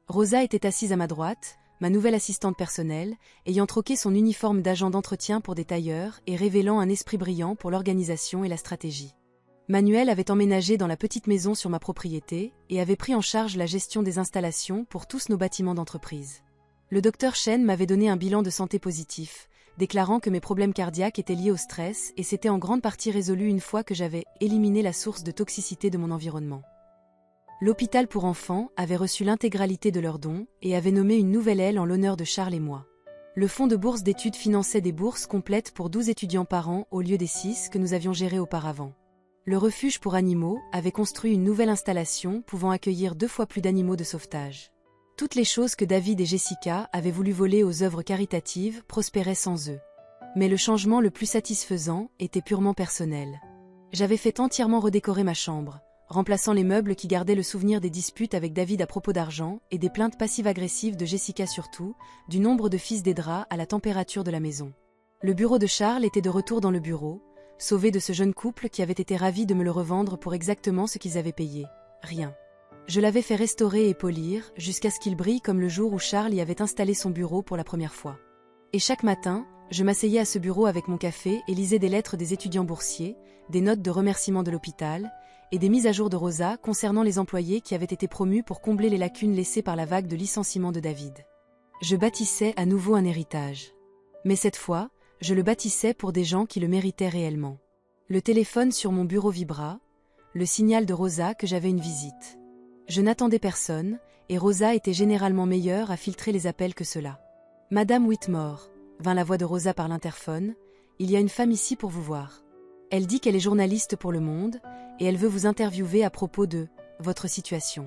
Rosa était assise à ma droite, ma nouvelle assistante personnelle, ayant troqué son uniforme d'agent d'entretien pour des tailleurs et révélant un esprit brillant pour l'organisation et la stratégie. Manuel avait emménagé dans la petite maison sur ma propriété et avait pris en charge la gestion des installations pour tous nos bâtiments d'entreprise. Le docteur Chen m'avait donné un bilan de santé positif, déclarant que mes problèmes cardiaques étaient liés au stress et s'étaient en grande partie résolus une fois que j'avais éliminé la source de toxicité de mon environnement. L'hôpital pour enfants avait reçu l'intégralité de leurs dons et avait nommé une nouvelle aile en l'honneur de Charles et moi. Le fonds de bourse d'études finançait des bourses complètes pour 12 étudiants par an au lieu des 6 que nous avions gérés auparavant. Le refuge pour animaux avait construit une nouvelle installation pouvant accueillir 2 fois plus d'animaux de sauvetage. Toutes les choses que David et Jessica avaient voulu voler aux œuvres caritatives prospéraient sans eux. Mais le changement le plus satisfaisant était purement personnel. J'avais fait entièrement redécorer ma chambre, remplaçant les meubles qui gardaient le souvenir des disputes avec David à propos d'argent et des plaintes passives-agressives de Jessica surtout, du nombre de fils des draps à la température de la maison. Le bureau de Charles était de retour dans le bureau, sauvé de ce jeune couple qui avait été ravi de me le revendre pour exactement ce qu'ils avaient payé. Rien. Je l'avais fait restaurer et polir jusqu'à ce qu'il brille comme le jour où Charles y avait installé son bureau pour la première fois. Et chaque matin, je m'asseyais à ce bureau avec mon café et lisais des lettres des étudiants boursiers, des notes de remerciement de l'hôpital, et des mises à jour de Rosa concernant les employés qui avaient été promus pour combler les lacunes laissées par la vague de licenciement de David. Je bâtissais à nouveau un héritage. Mais cette fois, je le bâtissais pour des gens qui le méritaient réellement. Le téléphone sur mon bureau vibra, le signal de Rosa que j'avais une visite. Je n'attendais personne, et Rosa était généralement meilleure à filtrer les appels que cela. « Madame Whitmore », vint la voix de Rosa par l'interphone, « il y a une femme ici pour vous voir. Elle dit qu'elle est journaliste pour Le Monde, et elle veut vous interviewer à propos de votre situation. »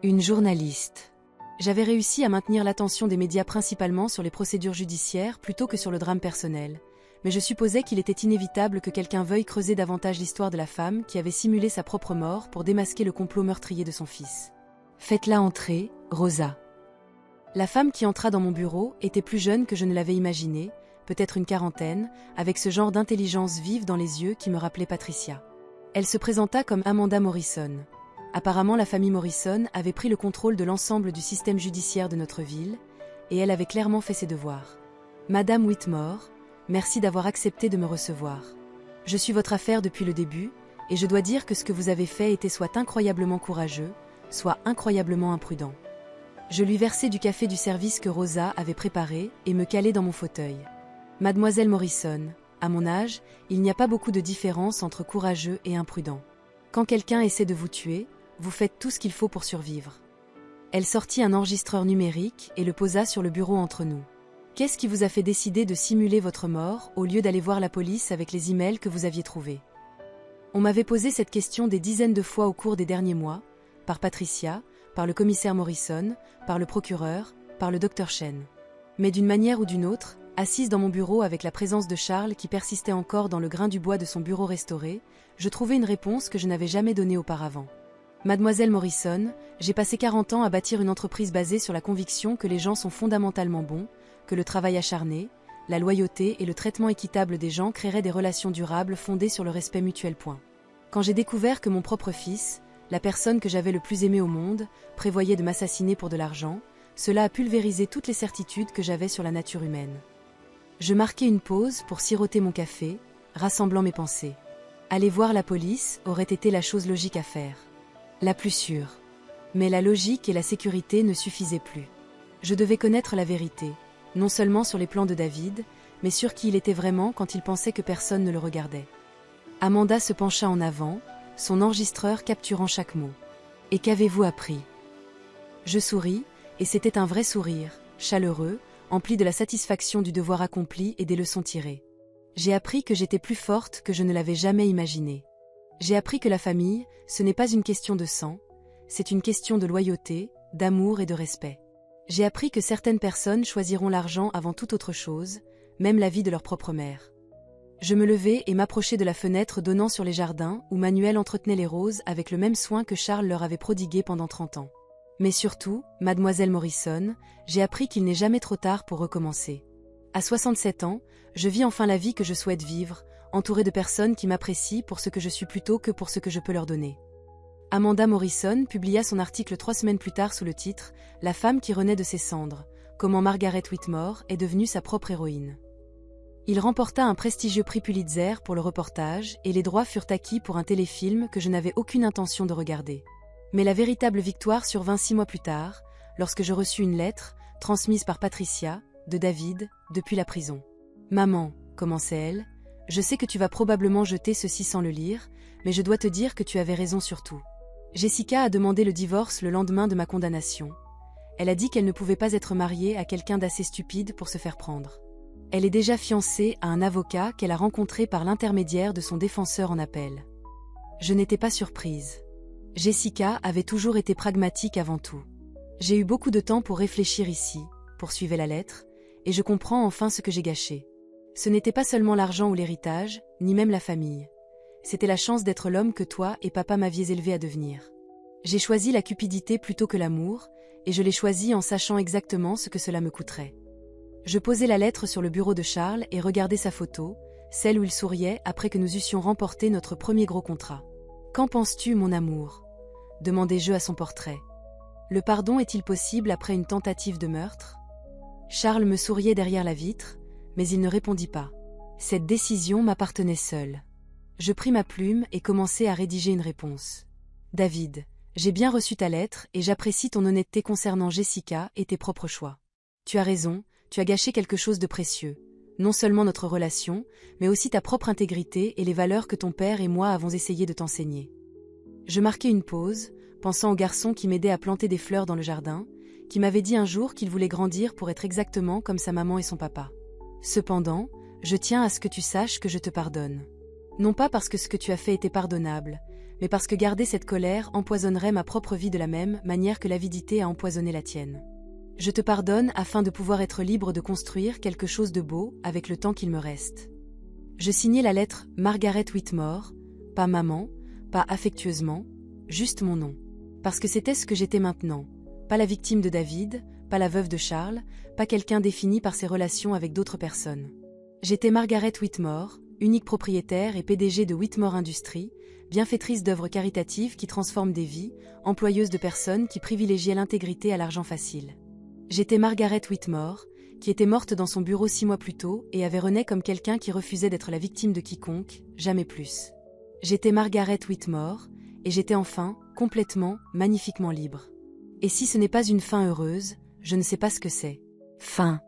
Une journaliste. J'avais réussi à maintenir l'attention des médias principalement sur les procédures judiciaires plutôt que sur le drame personnel, mais je supposais qu'il était inévitable que quelqu'un veuille creuser davantage l'histoire de la femme qui avait simulé sa propre mort pour démasquer le complot meurtrier de son fils. « Faites-la entrer, Rosa. » La femme qui entra dans mon bureau était plus jeune que je ne l'avais imaginé, peut-être une quarantaine, avec ce genre d'intelligence vive dans les yeux qui me rappelait Patricia. Elle se présenta comme Amanda Morrison. Apparemment, la famille Morrison avait pris le contrôle de l'ensemble du système judiciaire de notre ville, et elle avait clairement fait ses devoirs. « Madame Whitmore, merci d'avoir accepté de me recevoir. Je suis votre affaire depuis le début, et je dois dire que ce que vous avez fait était soit incroyablement courageux, soit incroyablement imprudent. » Je lui versai du café du service que Rosa avait préparé et me calai dans mon fauteuil. « Mademoiselle Morrison, à mon âge, il n'y a pas beaucoup de différence entre courageux et imprudent. Quand quelqu'un essaie de vous tuer, vous faites tout ce qu'il faut pour survivre. » Elle sortit un enregistreur numérique et le posa sur le bureau entre nous. « Qu'est-ce qui vous a fait décider de simuler votre mort au lieu d'aller voir la police avec les emails que vous aviez trouvés ?» On m'avait posé cette question des dizaines de fois au cours des derniers mois, par Patricia, par le commissaire Morrison, par le procureur, par le docteur Chen. Mais d'une manière ou d'une autre, assise dans mon bureau avec la présence de Charles qui persistait encore dans le grain du bois de son bureau restauré, je trouvais une réponse que je n'avais jamais donnée auparavant. « Mademoiselle Morrison, j'ai passé 40 ans à bâtir une entreprise basée sur la conviction que les gens sont fondamentalement bons, que le travail acharné, la loyauté et le traitement équitable des gens créeraient des relations durables fondées sur le respect mutuel. Quand j'ai découvert que mon propre fils, la personne que j'avais le plus aimée au monde, prévoyait de m'assassiner pour de l'argent, cela a pulvérisé toutes les certitudes que j'avais sur la nature humaine. Je marquai une pause pour siroter mon café, rassemblant mes pensées. Aller voir la police aurait été la chose logique à faire. La plus sûre. Mais la logique et la sécurité ne suffisaient plus. Je devais connaître la vérité, non seulement sur les plans de David, mais sur qui il était vraiment quand il pensait que personne ne le regardait. Amanda se pencha en avant, son enregistreur capturant chaque mot. « Et qu'avez-vous appris ?» Je souris, et c'était un vrai sourire, chaleureux, empli de la satisfaction du devoir accompli et des leçons tirées. J'ai appris que j'étais plus forte que je ne l'avais jamais imaginé. J'ai appris que la famille, ce n'est pas une question de sang, c'est une question de loyauté, d'amour et de respect. J'ai appris que certaines personnes choisiront l'argent avant toute autre chose, même la vie de leur propre mère. Je me levai et m'approchai de la fenêtre donnant sur les jardins où Manuel entretenait les roses avec le même soin que Charles leur avait prodigué pendant 30 ans. Mais surtout, mademoiselle Morrison, j'ai appris qu'il n'est jamais trop tard pour recommencer. À 67 ans, je vis enfin la vie que je souhaite vivre, entourée de personnes qui m'apprécient pour ce que je suis plutôt que pour ce que je peux leur donner. Amanda Morrison publia son article 3 semaines plus tard sous le titre « La femme qui renaît de ses cendres, comment Margaret Whitmore est devenue sa propre héroïne ». Il remporta un prestigieux prix Pulitzer pour le reportage et les droits furent acquis pour un téléfilm que je n'avais aucune intention de regarder. Mais la véritable victoire survint 6 mois plus tard, lorsque je reçus une lettre, transmise par Patricia, de David, depuis la prison. « Maman, commençait-elle, je sais que tu vas probablement jeter ceci sans le lire, mais je dois te dire que tu avais raison sur tout. Jessica a demandé le divorce le lendemain de ma condamnation. Elle a dit qu'elle ne pouvait pas être mariée à quelqu'un d'assez stupide pour se faire prendre. Elle est déjà fiancée à un avocat qu'elle a rencontré par l'intermédiaire de son défenseur en appel. Je n'étais pas surprise. Jessica avait toujours été pragmatique avant tout. J'ai eu beaucoup de temps pour réfléchir ici, poursuivait la lettre, et je comprends enfin ce que j'ai gâché. Ce n'était pas seulement l'argent ou l'héritage, ni même la famille. C'était la chance d'être l'homme que toi et papa m'aviez élevé à devenir. J'ai choisi la cupidité plutôt que l'amour, et je l'ai choisi en sachant exactement ce que cela me coûterait. Je posai la lettre sur le bureau de Charles et regardai sa photo, celle où il souriait après que nous eussions remporté notre premier gros contrat. « Qu'en penses-tu, mon amour » demandai-je à son portrait. « Le pardon est-il possible après une tentative de meurtre » Charles me souriait derrière la vitre, mais il ne répondit pas. Cette décision m'appartenait seule. Je pris ma plume et commençai à rédiger une réponse. « David, j'ai bien reçu ta lettre et j'apprécie ton honnêteté concernant Jessica et tes propres choix. Tu as raison, tu as gâché quelque chose de précieux. Non seulement notre relation, mais aussi ta propre intégrité et les valeurs que ton père et moi avons essayé de t'enseigner. » Je marquai une pause, pensant au garçon qui m'aidait à planter des fleurs dans le jardin, qui m'avait dit un jour qu'il voulait grandir pour être exactement comme sa maman et son papa. Cependant, je tiens à ce que tu saches que je te pardonne. Non pas parce que ce que tu as fait était pardonnable, mais parce que garder cette colère empoisonnerait ma propre vie de la même manière que l'avidité a empoisonné la tienne. Je te pardonne afin de pouvoir être libre de construire quelque chose de beau avec le temps qu'il me reste. Je signai la lettre Margaret Whitmore, pas maman, pas affectueusement, juste mon nom. Parce que c'était ce que j'étais maintenant, pas la victime de David, pas la veuve de Charles, pas quelqu'un défini par ses relations avec d'autres personnes. J'étais Margaret Whitmore, unique propriétaire et PDG de Whitmore Industries, bienfaitrice d'œuvres caritatives qui transforment des vies, employeuse de personnes qui privilégiaient l'intégrité à l'argent facile. J'étais Margaret Whitmore, qui était morte dans son bureau 6 mois plus tôt et avait renaît comme quelqu'un qui refusait d'être la victime de quiconque, jamais plus. J'étais Margaret Whitmore, et j'étais enfin, complètement, magnifiquement libre. Et si ce n'est pas une fin heureuse, je ne sais pas ce que c'est. Fin.